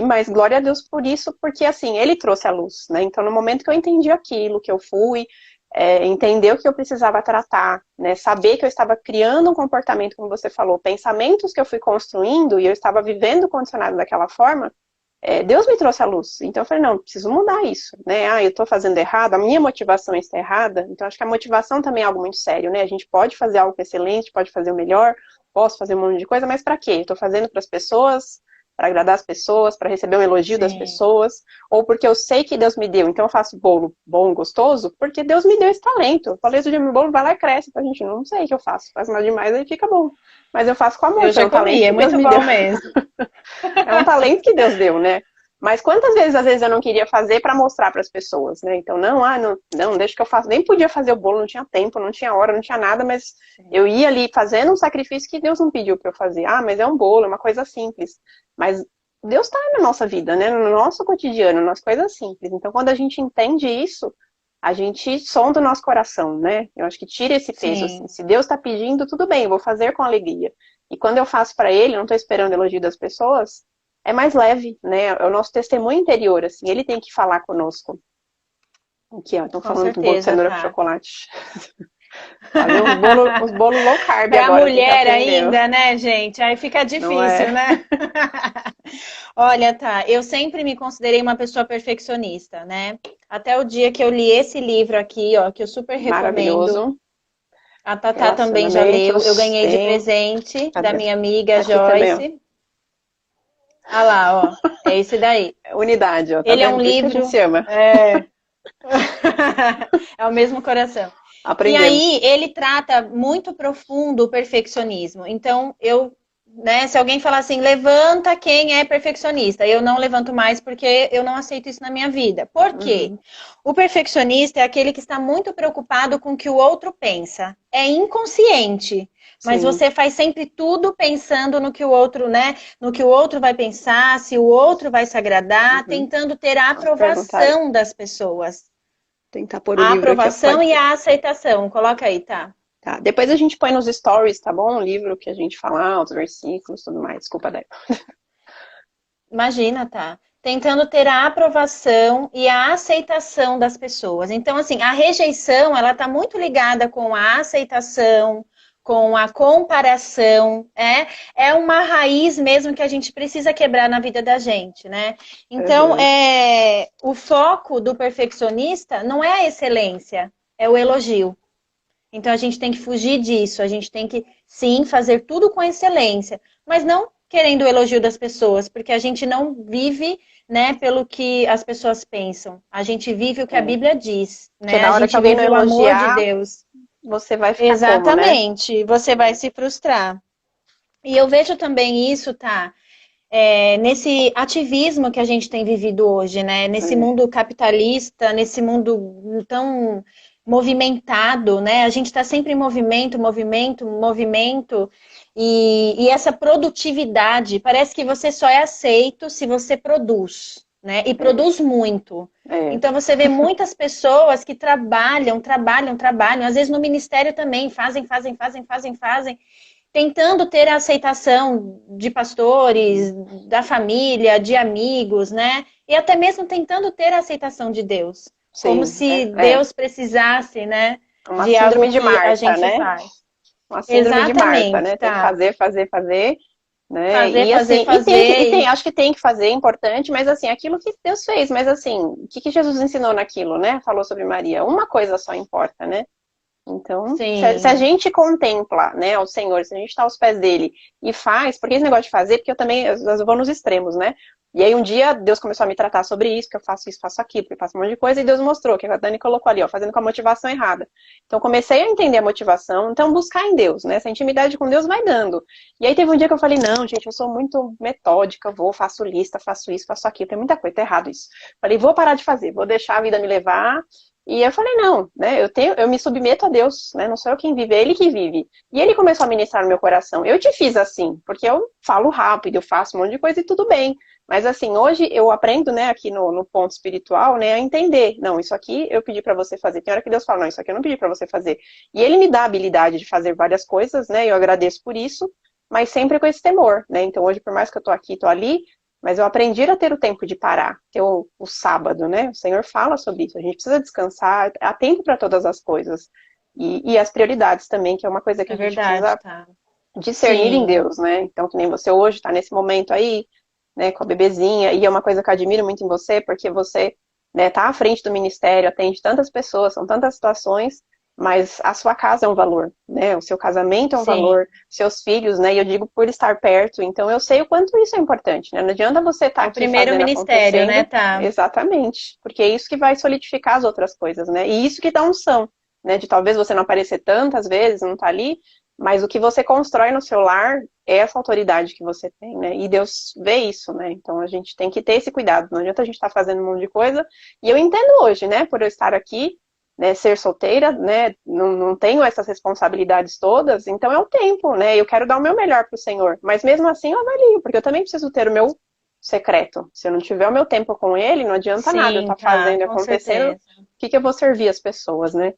Mas glória a Deus por isso, porque assim, ele trouxe a luz, né? Então no momento que eu entendi aquilo, que eu fui entender o que eu precisava tratar, né? Saber que eu estava criando um comportamento, como você falou, pensamentos que eu fui construindo e eu estava vivendo condicionado daquela forma, Deus me trouxe a luz. Então eu falei, não, preciso mudar isso, né? Ah, eu estou fazendo errado, a minha motivação está errada. Então acho que a motivação também é algo muito sério, né? A gente pode fazer algo excelente, pode fazer o melhor, posso fazer um monte de coisa, mas para quê? Eu estou fazendo para as pessoas, para agradar as pessoas, para receber um elogio das Sim. pessoas, ou porque eu sei que Deus me deu, então eu faço bolo bom, gostoso, porque Deus me deu esse talento. Eu falei, esse dia meu bolo vai lá e cresce, a gente não sei o que eu faço, faz mal demais, aí fica bom. Mas eu faço com amor, Eu que é já um comi, talento é que Deus muito me deu. bom mesmo. É um talento que Deus deu, né? Mas quantas vezes, às vezes, eu não queria fazer para mostrar para as pessoas, né? Então, não, deixa que eu faço. Nem podia fazer o bolo, não tinha tempo, não tinha hora, não tinha nada, mas eu ia ali fazendo um sacrifício que Deus não pediu para eu fazer. Ah, mas é um bolo, é uma coisa simples. Mas Deus está na nossa vida, né? No nosso cotidiano, nas coisas simples. Então, quando a gente entende isso, a gente sonda o nosso coração, né? Eu acho que tira esse peso, assim. Sim. Se Deus está pedindo, tudo bem, eu vou fazer com alegria. E quando eu faço para Ele, não estou esperando elogio das pessoas, é mais leve, né? É o nosso testemunho interior, assim, ele tem que falar conosco. Aqui, ó, estão Com falando do bolo de certeza, cenoura com tá. chocolate. Fazer uns bolo low carb Para a agora, a gente mulher aprendeu. ainda, né, gente? Aí fica Não difícil, é né? Olha, tá, eu sempre me considerei uma pessoa perfeccionista, né? Até o dia que eu li esse livro aqui, ó, que eu super recomendo. maravilhoso. A Tatá também já leu. Eu Relacionamentos, ganhei de sim. presente da Cadê? minha amiga Tá aqui também, ó. Joyce. Ah lá, ó. É esse daí. Unidade, ó. Tá Ele é vendo? um Por isso que a gente livro. se ama. É. É o mesmo coração. E aí, Aprendemos. ele trata muito profundo o perfeccionismo. Então, né, se alguém falar assim, levanta quem é perfeccionista, eu não levanto mais porque eu não aceito isso na minha vida. Por quê? Uhum. O perfeccionista é aquele que está muito preocupado com o que o outro pensa. É inconsciente. Mas Sim. você faz sempre tudo pensando no que o outro, né? No que o outro vai pensar, se o outro vai se agradar, Uhum. tentando ter a Perguntar. aprovação das pessoas. Tentar pôr o A livro aqui, ó. aprovação Pode e pôr. a aceitação. Coloca aí, tá? Tá. Depois a gente põe nos stories, tá bom? O livro que a gente fala, os versículos, tudo mais. Desculpa, Débora. Imagina, tá? Tentando ter a aprovação e a aceitação das pessoas. Então, assim, a rejeição, ela tá muito ligada com a aceitação, com a comparação, é uma raiz mesmo que a gente precisa quebrar na vida da gente, né? Então, Uhum. o foco do perfeccionista não é a excelência, é o elogio. Então a gente tem que fugir disso, a gente tem que sim fazer tudo com excelência, mas não querendo o elogio das pessoas, porque a gente não vive, né, pelo que as pessoas pensam. A gente vive o que a É. Bíblia diz, Porque né? A na hora que gente alguém não vive o amor de elogiar, Deus. você vai ficar como, né? Exatamente, você vai se frustrar. E eu vejo também isso, tá? Nesse ativismo que a gente tem vivido hoje, né? Nesse É. mundo capitalista, nesse mundo tão movimentado, né? A gente está sempre em movimento, movimento, movimento, e essa produtividade, parece que você só é aceito se você produz, né? E É. produz muito. É. Então você vê muitas pessoas que trabalham, trabalham, trabalham, às vezes no ministério também, fazem, tentando ter a aceitação de pastores, da família, de amigos, né? E até mesmo tentando ter a aceitação de Deus, como Sim, se é. Deus precisasse, né, Uma de algo síndrome de que a Marta, gente né? faz. Uma síndrome de Marta, Exatamente, né? Tem que tá. fazer, fazer, fazer. né? Fazer, E fazer, assim, e tem, fazer. acho que tem que fazer, é importante, mas assim, aquilo que Deus fez, mas assim, o que, que Jesus ensinou naquilo, né? Falou sobre Maria, uma coisa só importa, né? Então, se a Sim, gente contempla, né, o Senhor, se a gente está aos pés dele e faz, porque esse negócio de fazer, porque eu também, às vezes eu vou nos extremos, né? E aí um dia Deus começou a me tratar sobre isso, que eu faço isso, faço aquilo, que eu faço um monte de coisa, e Deus mostrou, que a Dani colocou ali, ó, fazendo com a motivação errada. Então eu comecei a entender a motivação, então buscar em Deus, né? Essa intimidade com Deus vai dando. E aí teve um dia que eu falei, não, gente, eu sou muito metódica, vou, faço lista, faço isso, faço aquilo, tem muita coisa, tá errado isso. Falei, vou parar de fazer, vou deixar a vida me levar. E eu falei, não, né, eu me submeto a Deus, né, não sou eu quem vive, é Ele que vive. E Ele começou a ministrar no meu coração. Eu te fiz assim, porque eu falo rápido, eu faço um monte de coisa e tudo bem. Mas assim, hoje eu aprendo, né, aqui no ponto espiritual, né, a entender. Não, isso aqui eu pedi para você fazer. Tem hora que Deus fala, não, isso aqui eu não pedi para você fazer. E Ele me dá a habilidade de fazer várias coisas, né, eu agradeço por isso, mas sempre com esse temor, né. Então hoje, por mais que eu tô aqui, tô ali, mas eu aprendi a ter o tempo de parar, ter o sábado, né? O Senhor fala sobre isso. A gente precisa descansar, há tempo para todas as coisas. E as prioridades também, que é uma coisa que é a gente verdade, precisa tá? discernir em Sim. Deus, né? Então, que nem você hoje está nesse momento aí, né, com a bebezinha, e é uma coisa que eu admiro muito em você, porque você, né, tá à frente do ministério, atende tantas pessoas, são tantas situações, mas a sua casa é um valor, né? O seu casamento é um Sim. valor, seus filhos, né? E eu digo por estar perto, então eu sei o quanto isso é importante, né? Não adianta você estar É o aqui primeiro fazendo ministério, né, acontecendo, tá? exatamente, porque é isso que vai solidificar as outras coisas, né? E isso que dá unção, né? De talvez você não aparecer tantas vezes, não tá ali, mas o que você constrói no seu lar é essa autoridade que você tem, né? E Deus vê isso, né? Então a gente tem que ter esse cuidado. Não adianta a gente estar fazendo um monte de coisa. E eu entendo hoje, né? Por eu estar aqui, né? Ser solteira, né? Não tenho essas responsabilidades todas. Então é o tempo, né? Eu quero dar o meu melhor para o Senhor. Mas mesmo assim eu avalio, porque eu também preciso ter o meu secreto. Se eu não tiver o meu tempo com Ele, não adianta nada eu Sim, estar tá, fazendo e com acontecendo. O certeza. que eu vou servir as pessoas, né?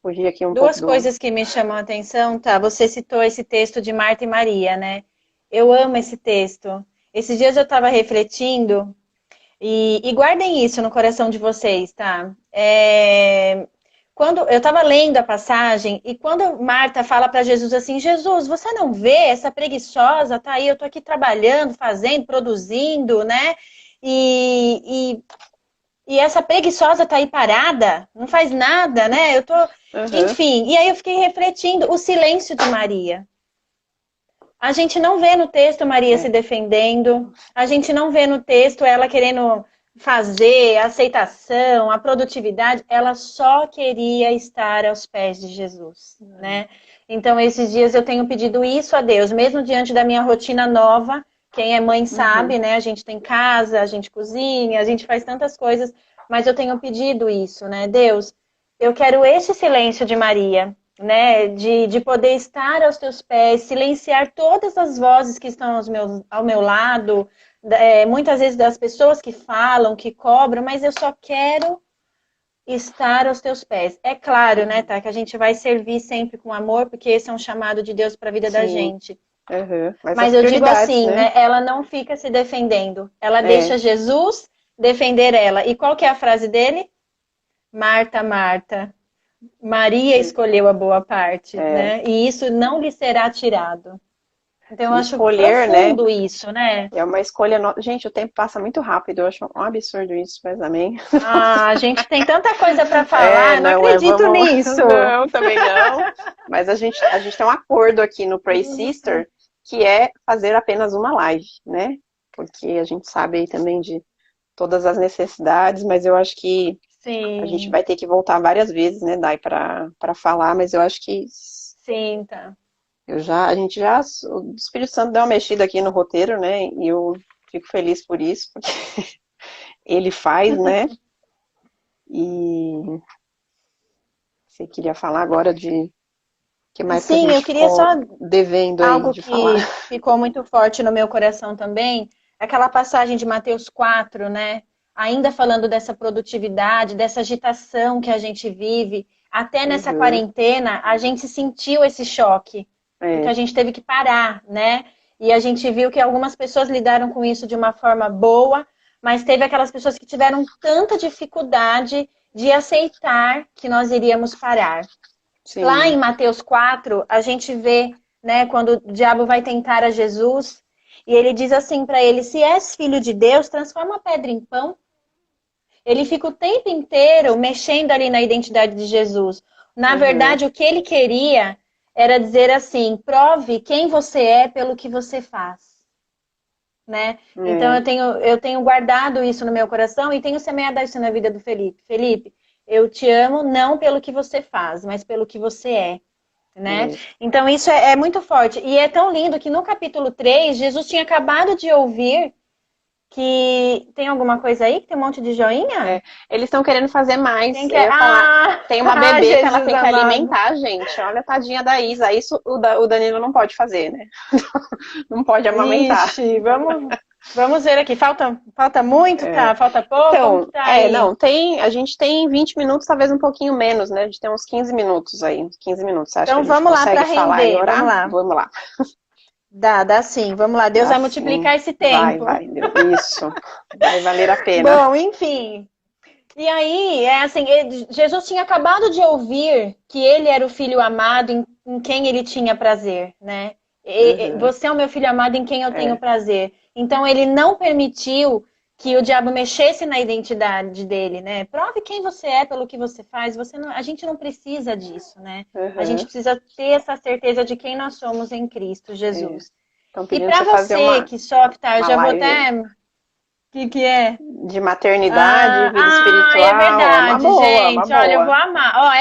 Fugir aqui um pouco Duas do. coisas que me chamam a atenção, tá? Você citou esse texto de Marta e Maria, né? Eu amo esse texto. Esses dias eu estava refletindo, e guardem isso no coração de vocês, tá? Quando eu estava lendo a passagem, e quando Marta fala para Jesus assim: Jesus, você não vê essa preguiçosa? Tá aí, eu tô aqui trabalhando, fazendo, produzindo, né? E, e essa preguiçosa tá aí parada, não faz nada, né? Eu tô. Uhum. Enfim, e aí eu fiquei refletindo o silêncio de Maria. A gente não vê no texto Maria se É. defendendo, a gente não vê no texto ela querendo fazer a aceitação, a produtividade, ela só queria estar aos pés de Jesus, né? Então, esses dias eu tenho pedido isso a Deus, mesmo diante da minha rotina nova. Quem é mãe Uhum. sabe, né? A gente tem casa, a gente cozinha, a gente faz tantas coisas, mas eu tenho pedido isso, né? Deus, eu quero esse silêncio de Maria, né? De poder estar aos teus pés, silenciar todas as vozes que estão ao meu lado, muitas vezes das pessoas que falam, que cobram, mas eu só quero estar aos teus pés. É claro, né, Uhum. tá? Que a gente vai servir sempre com amor, porque esse é um chamado de Deus para a vida da Sim. gente. Uhum. Mas Mas as eu digo prioridades, assim, né? né? Ela não fica se defendendo. Ela É, deixa Jesus defender ela. E qual que é a frase dele? Marta, Marta, Maria escolheu a boa parte, é. né? E isso não lhe será tirado. Então eu E acho escolher, né? profundo isso, né? É uma escolha. Gente, o tempo passa muito rápido. Eu acho um absurdo isso, mas amém. Ah, a gente tem tanta coisa para É, falar, não não, é, acredito vamos. nisso. Não, também não. Mas a gente tem um acordo aqui no Pray Sister que é fazer apenas uma live, né? Porque a gente sabe aí também de todas as necessidades, mas eu acho que a gente Sim, vai ter que voltar várias vezes, né, Dai, para falar, mas eu acho que sim, tá. a gente já, o Espírito Santo deu uma mexida aqui no roteiro, né, e eu fico feliz por isso, porque ele faz, né, e você queria falar agora de que mais que a Sim, eu gente queria só ficou devendo aí algo de falar. que ficou muito forte no meu coração também, aquela passagem de Mateus 4, né? Ainda falando dessa produtividade, dessa agitação que a gente vive, até nessa Uhum, quarentena, a gente sentiu esse choque, porque a é, gente teve que parar, né? E a gente viu que algumas pessoas lidaram com isso de uma forma boa, mas teve aquelas pessoas que tiveram tanta dificuldade de aceitar que nós iríamos parar. Lá sim, em Mateus 4, a gente vê né? Quando o diabo vai tentar a Jesus, e ele diz assim para ele: se és filho de Deus, transforma a pedra em pão. Ele fica o tempo inteiro mexendo ali na identidade de Jesus. Na Uhum. verdade, o que ele queria era dizer assim: prove quem você é pelo que você faz. Né? Então É, eu tenho guardado isso no meu coração e tenho semeado isso na vida do Felipe. Felipe, eu te amo não pelo que você faz, mas pelo que você é. Né? isso. Então isso é muito forte. E é tão lindo que no capítulo 3 Jesus tinha acabado de ouvir que. Tem alguma coisa aí? Que tem um monte de joinha? É, eles estão querendo fazer mais. Quem Eu quer? ia falar, Ah! tem uma Ah, bebê que ela Jesus tem que amado. alimentar, gente. Olha, tadinha da Isa. Isso o Danilo não pode fazer, né? Não pode amamentar. Ixi, vamos ver aqui. Falta muito? É. Tá? Falta pouco? Como que Então, tá aí? não, a gente tem 20 minutos, talvez um pouquinho menos, né? A gente tem uns 15 minutos aí, uns 15 minutos. Você acha que a Então gente vamos lá para consegue falar e render. Vamos orar? lá. Vamos lá. Dá sim. Vamos lá. Deus vai Assim, multiplicar esse vai, tempo. vai, Deus. Isso, vai valer a pena. Bom, enfim. E aí, é assim, Jesus tinha acabado de ouvir que ele era o filho amado em quem ele tinha prazer, né? Uhum, Você é o meu filho amado em quem eu tenho é, prazer. Então ele não permitiu que o diabo mexesse na identidade dele, né? Prove quem você é pelo que você faz. A gente não precisa disso, né? A gente uhum, precisa ter essa certeza de quem nós somos em Cristo é. Jesus. Estão E pedindo pra para você fazer você que só, tá, eu uma já vou live aí. até. O que é? De maternidade, vida É espiritual, é uma verdade, boa, uma gente. Olha, eu vou boa. amar. Ó,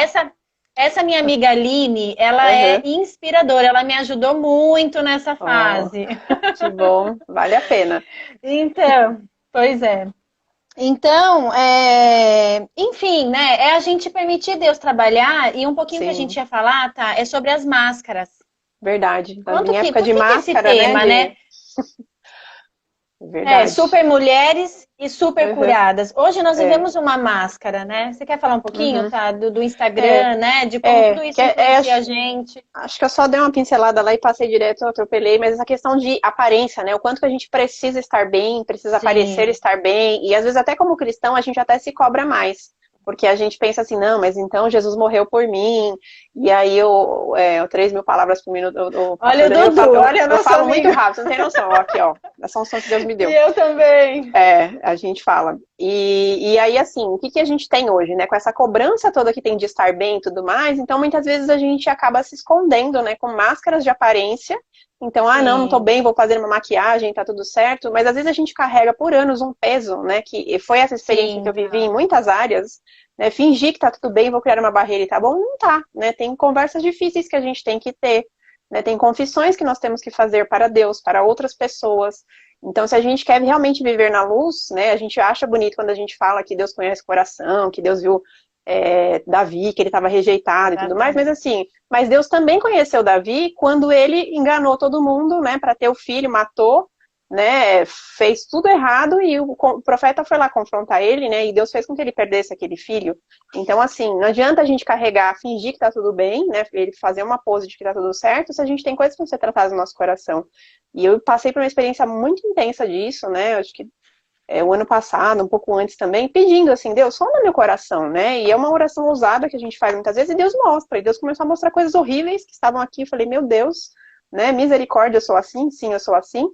essa minha amiga Aline, ela é Uhum, inspiradora. Ela me ajudou muito nessa ó, fase. que bom, vale a pena. Então, pois é. Então, enfim, né? É a gente permitir Deus trabalhar e um pouquinho que a gente Sim, ia falar, tá? É sobre as máscaras. verdade. Quanto Em que, época por de que que esse máscara, né? tema, né? Verdade. Super mulheres e super Uhum, curadas. Hoje nós é. vivemos uma máscara, né? Você quer falar um pouquinho, Uhum, tá? Do é. Instagram, né? De como tudo isso influencia a gente. Acho que eu só dei uma pincelada lá e passei direto, eu atropelei, mas essa questão de aparência, né? O quanto que a gente precisa estar bem, precisa parecer Sim, estar bem, e às vezes até como cristão a gente até se cobra mais. Porque a gente pensa assim, não, mas então Jesus morreu por mim, e aí eu 3.000 palavras por minuto, o olha pastor o Danilo Dudu, fala, olha o eu nosso falo muito amigo. rápido, você não tem noção, ó, aqui, ó, essa unção que Deus me E deu. eu também. A gente fala. E aí, assim, o que, que a gente tem hoje, né? Com essa cobrança toda que tem de estar bem e tudo mais, então muitas vezes a gente acaba se escondendo, né? Com máscaras de aparência. Então, não tô Sim, bem, vou fazer uma maquiagem, tá tudo certo. Mas às vezes a gente carrega por anos um peso, né? Que foi essa experiência que eu sim, vivi em muitas áreas, né? Fingir que tá tudo bem, vou criar uma barreira e tá bom, não tá, né? Tem conversas difíceis que a gente tem que ter, né? Tem confissões que nós temos que fazer para Deus, para outras pessoas. Então, se a gente quer realmente viver na luz, né, a gente acha bonito quando a gente fala que Deus conhece o coração, que Deus viu Davi, que ele estava rejeitado e tudo mais, mas exatamente. assim, mas Deus também conheceu Davi quando ele enganou todo mundo, né, para ter o filho, matou, né, fez tudo errado e o profeta foi lá confrontar ele, né, e Deus fez com que ele perdesse aquele filho. Então, assim, não adianta a gente carregar, fingir que tá tudo bem, né, ele fazer uma pose de que tá tudo certo, se a gente tem coisas que vão ser tratadas no nosso coração. E eu passei por uma experiência muito intensa disso, né? Acho que o ano passado, um pouco antes também, pedindo assim, Deus, sonda meu coração, né? E é uma oração ousada que a gente faz muitas vezes, e Deus mostra. E Deus começou a mostrar coisas horríveis que estavam aqui. Eu falei, meu Deus, né? Misericórdia, eu sou assim, sim, eu sou assim.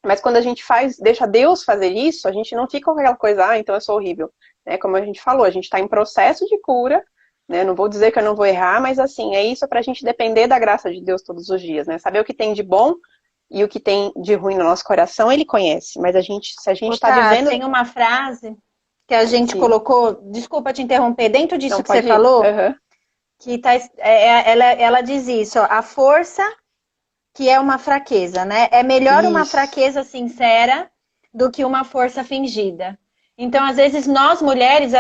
Mas quando a gente deixa Deus fazer isso, a gente não fica com aquela coisa, então eu sou horrível. Né? Como a gente falou, a gente está em processo de cura, né? Não vou dizer que eu não vou errar, mas assim, é isso para a gente depender da graça de Deus todos os dias, né? Saber o que tem de bom e o que tem de ruim no nosso coração, ele conhece. Mas se a gente está Tá, vivendo. tem uma frase que a gente Sim, colocou, desculpa te interromper, dentro não disso que você pode ir? falou, Uhum. que tá, ela diz isso, ó, a força que é uma fraqueza, né? É melhor uma Isso. fraqueza sincera do que uma força fingida. Então, às vezes, nós mulheres,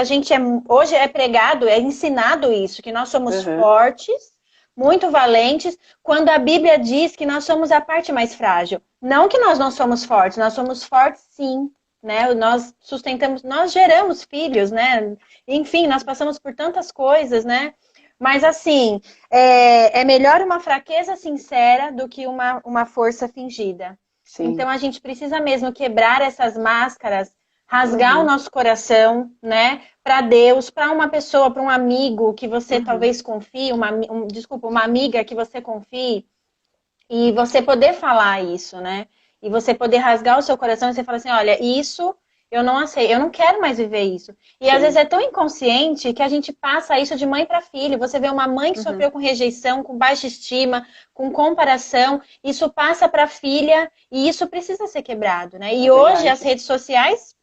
hoje é pregado, é ensinado isso, que nós somos Uhum. fortes, muito valentes, quando a Bíblia diz que nós somos a parte mais frágil. Não que nós não somos fortes, nós somos fortes sim, né? Nós sustentamos, nós geramos filhos, né? Enfim, nós passamos por tantas coisas, né? Mas assim, é melhor uma fraqueza sincera do que uma força fingida. Então Sim. a gente precisa mesmo quebrar essas máscaras, rasgar o Uhum. nosso coração, né? Para Deus, para uma pessoa, para um amigo que você Uhum. talvez confie, desculpa, uma amiga que você confie, E você poder falar isso, né? E você poder rasgar o seu coração e você falar assim, olha, isso eu não aceito, eu não quero mais viver isso. E às vezes Sim. é tão inconsciente que a gente passa isso de mãe para filho. Você vê uma mãe que Uhum. sofreu com rejeição, com baixa estima, com comparação, isso passa para a filha e isso precisa ser quebrado, né? É E hoje as verdade. redes sociais,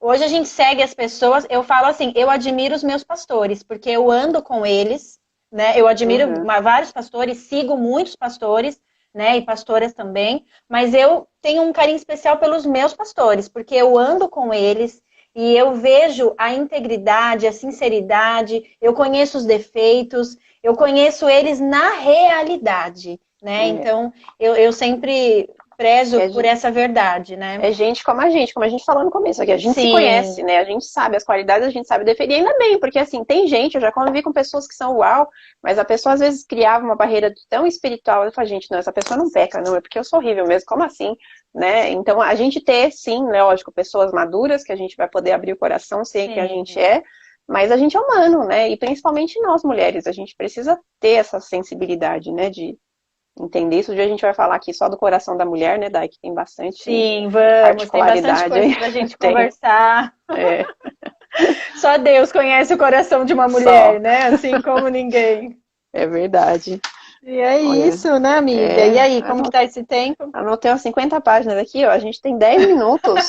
hoje a gente segue as pessoas, eu falo assim, eu admiro os meus pastores, porque eu ando com eles, né? Eu admiro Uhum. vários pastores, sigo muitos pastores, né? E pastoras também, mas eu tenho um carinho especial pelos meus pastores, porque eu ando com eles e eu vejo a integridade, a sinceridade, eu conheço os defeitos, eu conheço eles na realidade, né? É. Então, eu sempre E prezo a por gente, essa verdade, né? é gente, como a gente falou no começo aqui, a gente se conhece, Sim, né? A gente sabe as qualidades, a gente sabe defender, e ainda bem, porque assim, tem gente, eu já convivi com pessoas que são uau, mas a pessoa às vezes criava uma barreira tão espiritual, eu falo, gente, não, essa pessoa não peca, não, é porque eu sou horrível mesmo, como assim? Né? Então, a gente ter, sim, né, lógico, pessoas maduras, que a gente vai poder abrir o coração, ser quem a gente sim. é, mas a gente é humano, né? E principalmente nós, mulheres, a gente precisa ter essa sensibilidade, né, de entender isso. Hoje a gente vai falar aqui só do coração da mulher, né, Dai, que tem bastante Sim, vamos. Tem bastante particularidade coisa aí. para a gente Tem, conversar. é, Só Deus conhece o coração de uma mulher, só, né? Assim como ninguém. é verdade. E é Olha, isso, né, amiga? E aí, como que tá esse tempo? anotei umas 50 páginas aqui, ó, a gente tem 10 minutos,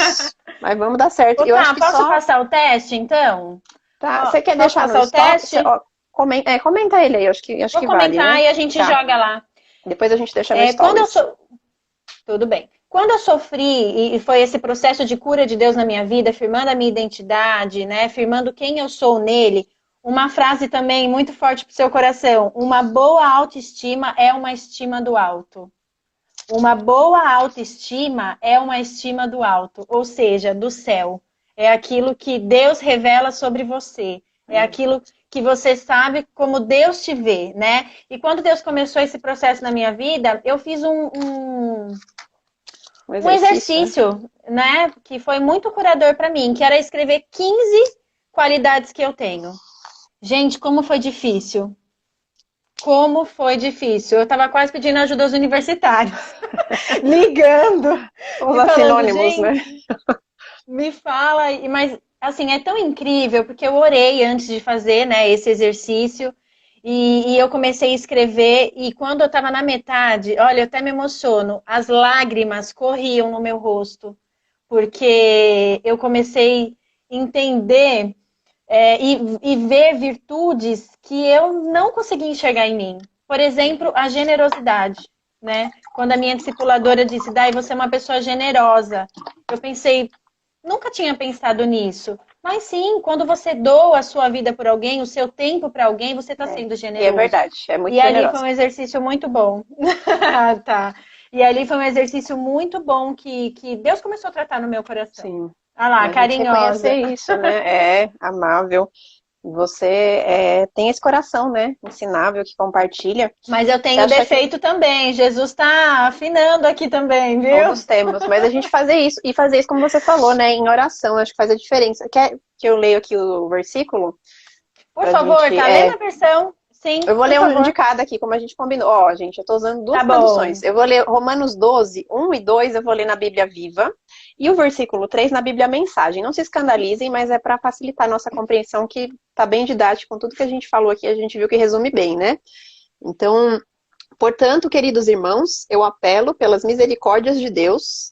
mas vamos dar certo. Ô, Eu acho tá, que posso só, passar o teste, então? tá, Ó, você quer posso deixar no passar o stop? Você, teste? ó, comenta ele aí, acho Vou que vale, comentar né? e a gente Tá, joga lá. depois a gente deixa no É, quando eu stories. sou. Tudo bem. Quando eu sofri, e foi esse processo de cura de Deus na minha vida, firmando a minha identidade, né? Firmando quem eu sou nele, uma frase também muito forte para o seu coração. Uma boa autoestima é uma estima do alto. Uma boa autoestima é uma estima do alto, ou seja, do céu. É aquilo que Deus revela sobre você. É É, aquilo que você sabe como Deus te vê, né? E quando Deus começou esse processo na minha vida, eu fiz um um exercício, né? exercício, né? Que foi muito curador para mim, que era escrever 15 qualidades que eu tenho. Gente, como foi difícil. Como foi difícil. Eu estava quase pedindo ajuda aos universitários, ligando e Usar falando, sinônimos, né? gente, me fala. Mas, assim, é tão incrível, porque eu orei antes de fazer, né, esse exercício. E eu comecei a escrever, e quando eu estava na metade, olha, eu até me emociono, as lágrimas corriam no meu rosto, porque eu comecei a entender e ver virtudes que eu não conseguia enxergar em mim. Por exemplo, a generosidade, né? Quando a minha discipuladora disse, Dai, você é uma pessoa generosa. Eu pensei, nunca tinha pensado nisso. Mas sim, quando você doa a sua vida por alguém, o seu tempo para alguém, você está É. sendo E é generoso. verdade, é muito E ali foi generosa. um exercício muito bom. Tá. E ali foi um exercício muito bom que Deus começou a tratar no meu coração. Sim. Ah lá, A gente reconhecer carinhosa. isso, né? É amável. Você tem esse coração, né? Ensinável, que compartilha. Mas eu Você tenho acha que defeito também. Jesus está afinando aqui também, viu? todos temos, mas a gente fazer isso, e fazer isso como você falou, né? Em oração, acho que faz a diferença. Quer que eu leio aqui o versículo? Por Pra favor, gente. tá lendo a versão? Sim, Eu vou por ler um de favor. cada aqui, como a gente combinou. Ó, gente, eu tô usando Tá duas traduções. bom. Eu vou ler Romanos 12, 1 e 2, eu vou ler na Bíblia Viva. E o versículo 3 na Bíblia Mensagem. Não se escandalizem, mas é para facilitar a nossa compreensão, que tá bem didático com tudo que a gente falou aqui, a gente viu que resume bem, né? Então, portanto, queridos irmãos, eu apelo pelas misericórdias de Deus,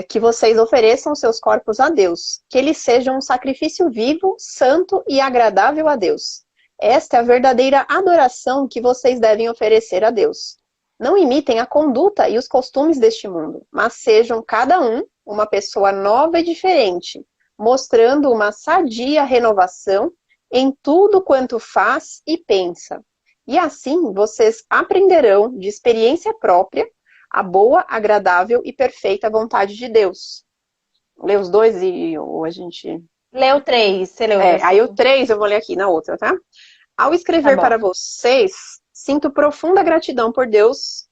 que vocês ofereçam seus corpos a Deus, que eles sejam um sacrifício vivo, santo e agradável a Deus. Esta é a verdadeira adoração que vocês devem oferecer a Deus. Não imitem a conduta e os costumes deste mundo, mas sejam cada um uma pessoa nova e diferente, mostrando uma sadia renovação em tudo quanto faz e pensa. E assim vocês aprenderão de experiência própria a boa, agradável e perfeita vontade de Deus. Lê os dois e ou a gente. Leu 3. Você leu o Aí o versículo? 3 eu vou ler aqui na outra, tá? Ao Tá escrever bom. para vocês, sinto profunda gratidão por Deus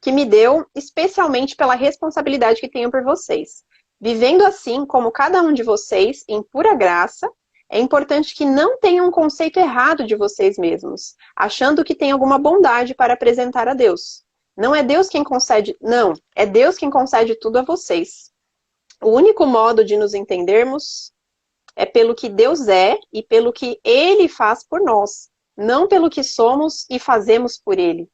que me deu, especialmente pela responsabilidade que tenho por vocês. Vivendo assim como cada um de vocês, em pura graça, é importante que não tenham um conceito errado de vocês mesmos, achando que tem alguma bondade para apresentar a Deus. Não é Deus quem concede, não, é Deus quem concede tudo a vocês. O único modo de nos entendermos é pelo que Deus é e pelo que Ele faz por nós, não pelo que somos e fazemos por Ele.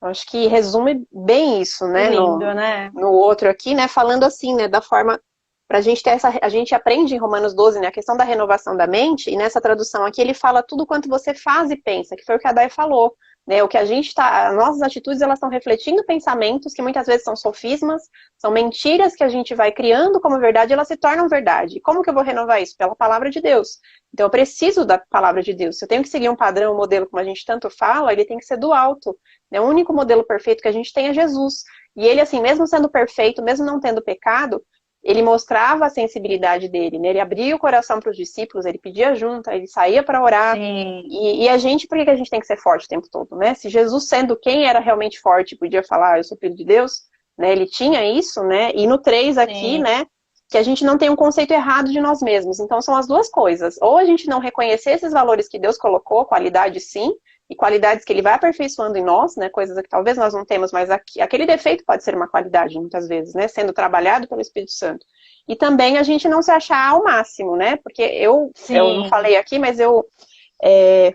Acho que resume bem isso, né? Que lindo, né? No outro aqui, né? Falando assim, né? Da forma pra gente ter essa. A gente aprende em Romanos 12, né? A questão da renovação da mente, e nessa tradução aqui ele fala tudo quanto você faz e pensa, que foi o que a Dai falou. Né, o que a gente tá. As nossas atitudes, elas estão refletindo pensamentos que muitas vezes são sofismas, são mentiras que a gente vai criando como verdade, e elas se tornam verdade. E como que eu vou renovar isso? Pela palavra de Deus. Então eu preciso da palavra de Deus. Se eu tenho que seguir um padrão, um modelo, como a gente tanto fala, ele tem que ser do alto. Né? O único modelo perfeito que a gente tem é Jesus. E ele, assim, mesmo sendo perfeito, mesmo não tendo pecado, ele mostrava a sensibilidade dele, né? Ele abria o coração para os discípulos, ele pedia junto, ele saía para orar. E a gente, por que a gente tem que ser forte o tempo todo, né? Se Jesus, sendo quem era realmente forte, podia falar, eu sou filho de Deus, né? Ele tinha isso, né? E no 3 aqui, né? Que a gente não tem um conceito errado de nós mesmos. Então são as duas coisas. Ou a gente não reconhecer esses valores que Deus colocou, qualidade sim, e qualidades que ele vai aperfeiçoando em nós, né, coisas que talvez nós não temos, mas aquele defeito pode ser uma qualidade, muitas vezes, né, sendo trabalhado pelo Espírito Santo. E também a gente não se achar ao máximo, né, porque eu não falei aqui, mas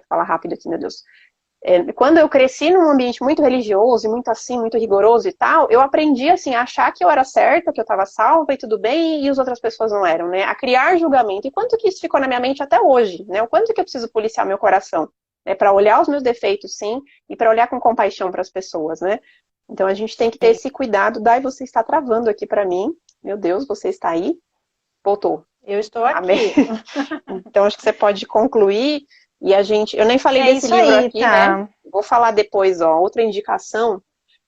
falar rápido aqui, meu Deus. Quando eu cresci num ambiente muito religioso, e muito assim, muito rigoroso e tal, eu aprendi, assim, a achar que eu era certa, que eu estava salva e tudo bem, e as outras pessoas não eram, né, a criar julgamento. E quanto que isso ficou na minha mente até hoje, né, o quanto que eu preciso policiar meu coração? Para olhar os meus defeitos, sim, e para olhar com compaixão para as pessoas, né? Então a gente tem que ter esse cuidado. Dai, você está travando aqui para mim. Meu Deus, você está aí? Voltou. Eu estou aqui. Amém. Então acho que você pode concluir. E a gente, eu nem falei desse livro aí, aqui, tá, né? Vou falar depois, ó, outra indicação,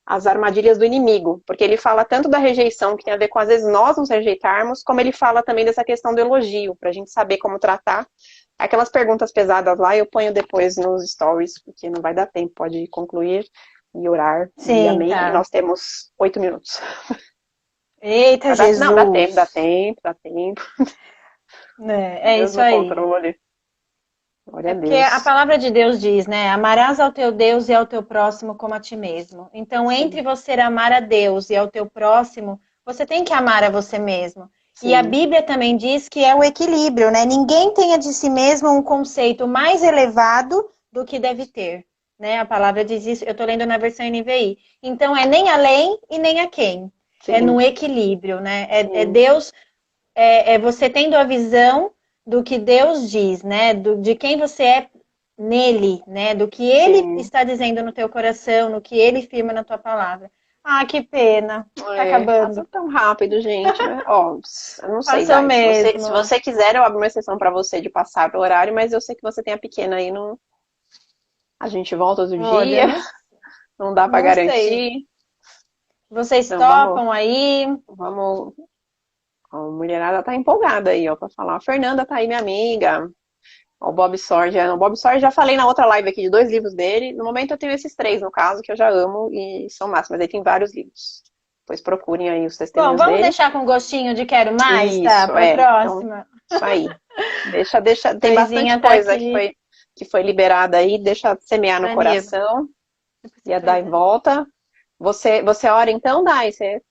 As Armadilhas do Inimigo, porque ele fala tanto da rejeição, que tem a ver com às vezes nós nos rejeitarmos, como ele fala também dessa questão do elogio, para a gente saber como tratar. Aquelas perguntas pesadas lá eu ponho depois nos stories, porque não vai dar tempo, pode concluir e orar. Sim, e amém. Tá. E nós temos 8 minutos. Eita, Jesus! Não, dá tempo. É isso aí. Controle. Glória a Deus. Porque a palavra de Deus diz, né? Amarás ao teu Deus e ao teu próximo como a ti mesmo. Então, entre você amar a Deus e ao teu próximo, você tem que amar a você mesmo. Sim. E a Bíblia também diz que é o equilíbrio, né? Ninguém tenha de si mesmo um conceito mais elevado do que deve ter, né? A palavra diz isso, eu tô lendo na versão NVI. Então, é nem além e nem a quem. Sim. É no equilíbrio, né? É Deus, você tendo a visão do que Deus diz, né? De quem você é nele, né? Do que Ele está dizendo no teu coração, no que Ele firma na tua palavra. Ah, que pena. Tá acabando. Passa tão rápido, gente. Né? Ó, eu não sei. Passou mesmo. Se você quiser, eu abro uma exceção para você de passar pro horário, mas eu sei que você tem a pequena aí. Não... A gente volta outro dia. Não dá para garantir. Sei. Vocês então, topam aí? Vamos. A mulherada tá empolgada aí, ó, pra falar. A Fernanda tá aí, minha amiga. O Bob Sorge. O Bob Sorge já falei na outra live aqui de 2 livros dele. No momento eu tenho esses 3, no caso, que eu já amo e são máximos. Mas aí tem vários livros. Depois procurem aí os testemunhos dele. Bom, vamos deixar com gostinho de quero mais, isso, tá? Pra próxima. Então, isso aí. Deixa. Tem bastante coisa que foi liberada aí. Deixa semear no coração. E a Dai volta. Você ora então, Dai? Você...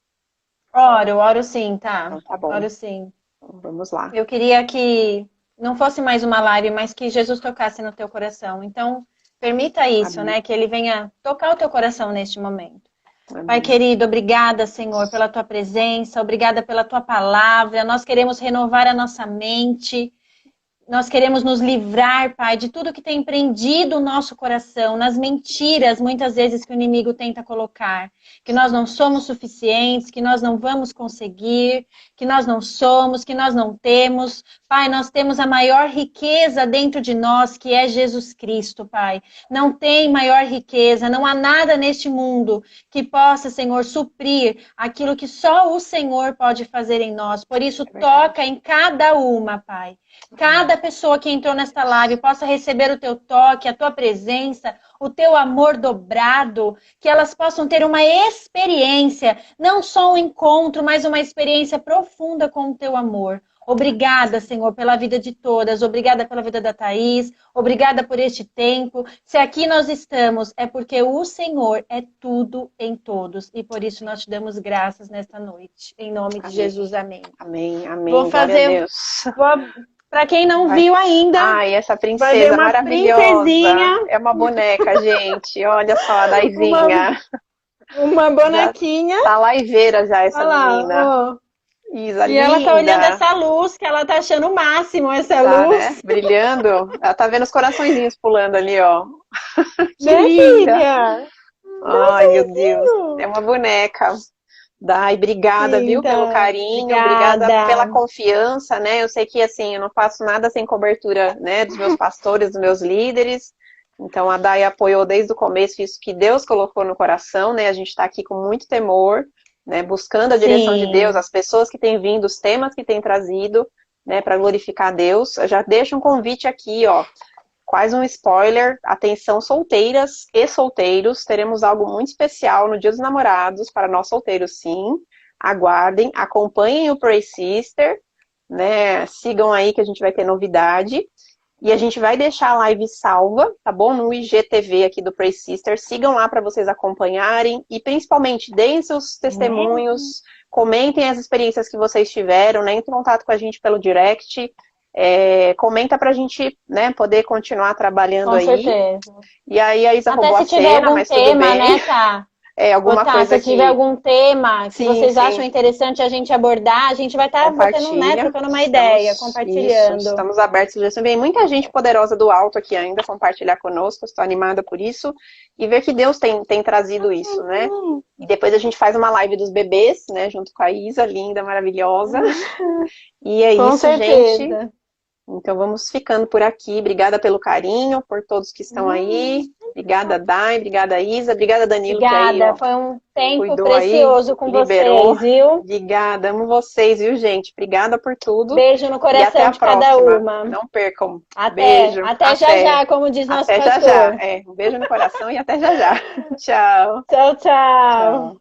Oro sim, tá? Então, tá bom. Oro sim. Então, vamos lá. Eu queria que não fosse mais uma live, mas que Jesus tocasse no teu coração. Então, permita isso, né? Que Ele venha tocar o teu coração neste momento. Amém. Pai querido, obrigada, Senhor, pela tua presença. Obrigada pela tua palavra. Nós queremos renovar a nossa mente. Nós queremos nos livrar, Pai, de tudo que tem prendido o nosso coração, nas mentiras, muitas vezes, que o inimigo tenta colocar. Que nós não somos suficientes, que nós não vamos conseguir, que nós não somos, que nós não temos. Pai, nós temos a maior riqueza dentro de nós, que é Jesus Cristo, Pai. Não tem maior riqueza, não há nada neste mundo que possa, Senhor, suprir aquilo que só o Senhor pode fazer em nós. Por isso, toca em cada uma, Pai. Cada pessoa que entrou nesta live possa receber o teu toque, a tua presença, o teu amor dobrado, que elas possam ter uma experiência, não só um encontro, mas uma experiência profunda com o teu amor. Obrigada, Senhor, pela vida de todas. Obrigada pela vida da Thaís. Obrigada por este tempo. Se aqui nós estamos, é porque o Senhor é tudo em todos. E por isso nós te damos graças nesta noite. Em nome de Jesus, amém. Amém, amém. Vou Glória fazer... a Deus. Para quem não viu ainda... Ai, essa vai ver princesa uma maravilhosa. princesinha. É uma boneca, gente. Olha só, a Daizinha. Uma bonequinha. Tá liveira já essa Olha lá, menina. ó. Isa, E ela tá linda. olhando essa luz, que ela tá achando o máximo, essa Tá, luz. né? Brilhando. Ela tá vendo os coraçõezinhos pulando ali, ó. Que Né, linda. filha? Ai, meu Deus. É uma boneca. Dai, obrigada, viu, Linda. pelo carinho, Obrigada. pela confiança, né? Eu sei que, assim, eu não faço nada sem cobertura, né, dos meus pastores, dos meus líderes. Então, a Dai apoiou desde o começo isso que Deus colocou no coração, né? A gente está aqui com muito temor, né? Buscando a direção de Sim. Deus, as pessoas que têm vindo, os temas que têm trazido, né, para glorificar a Deus. Eu já deixo um convite aqui, ó. Quase um spoiler, atenção solteiras e solteiros, teremos algo muito especial no Dia dos Namorados, para nós solteiros sim, aguardem, acompanhem o Pray Sister, né, sigam aí que a gente vai ter novidade, e a gente vai deixar a live salva, tá bom? No IGTV aqui do Pray Sister, sigam lá para vocês acompanharem, e principalmente deem seus testemunhos, comentem as experiências que vocês tiveram, né, entre em contato com a gente pelo direct. Comenta pra gente, né, poder continuar trabalhando Com aí. certeza. E aí a Isa Até roubou a se tiver cena, algum mas tudo tema, bem. né, Tá? Alguma Tá, coisa se tiver algum tema que Sim, vocês sim. acham interessante a gente abordar, a gente vai estar botando, né, trocando uma ideia, compartilhando. Isso, estamos abertos. Já vem muita gente poderosa do alto aqui ainda compartilhar conosco, estou animada por isso. E ver que Deus tem trazido isso, né? E depois a gente faz uma live dos bebês, né, junto com a Isa, linda, maravilhosa. E é Com isso, certeza. gente. Então vamos ficando por aqui. Obrigada pelo carinho, por todos que estão aí. Obrigada, Dai. Obrigada, Isa. Obrigada, Danilo. Obrigada, que aí, ó, foi um tempo cuidou precioso aí, com liberou. vocês, viu? Obrigada, amo vocês, viu, gente? Obrigada por tudo. Beijo no E até coração a de cada próxima. uma. Não percam. Até, Beijo. até já já, como diz nosso Até já pastor. já. Um beijo no coração e até já já. Tchau. Tchau, tchau. Tchau.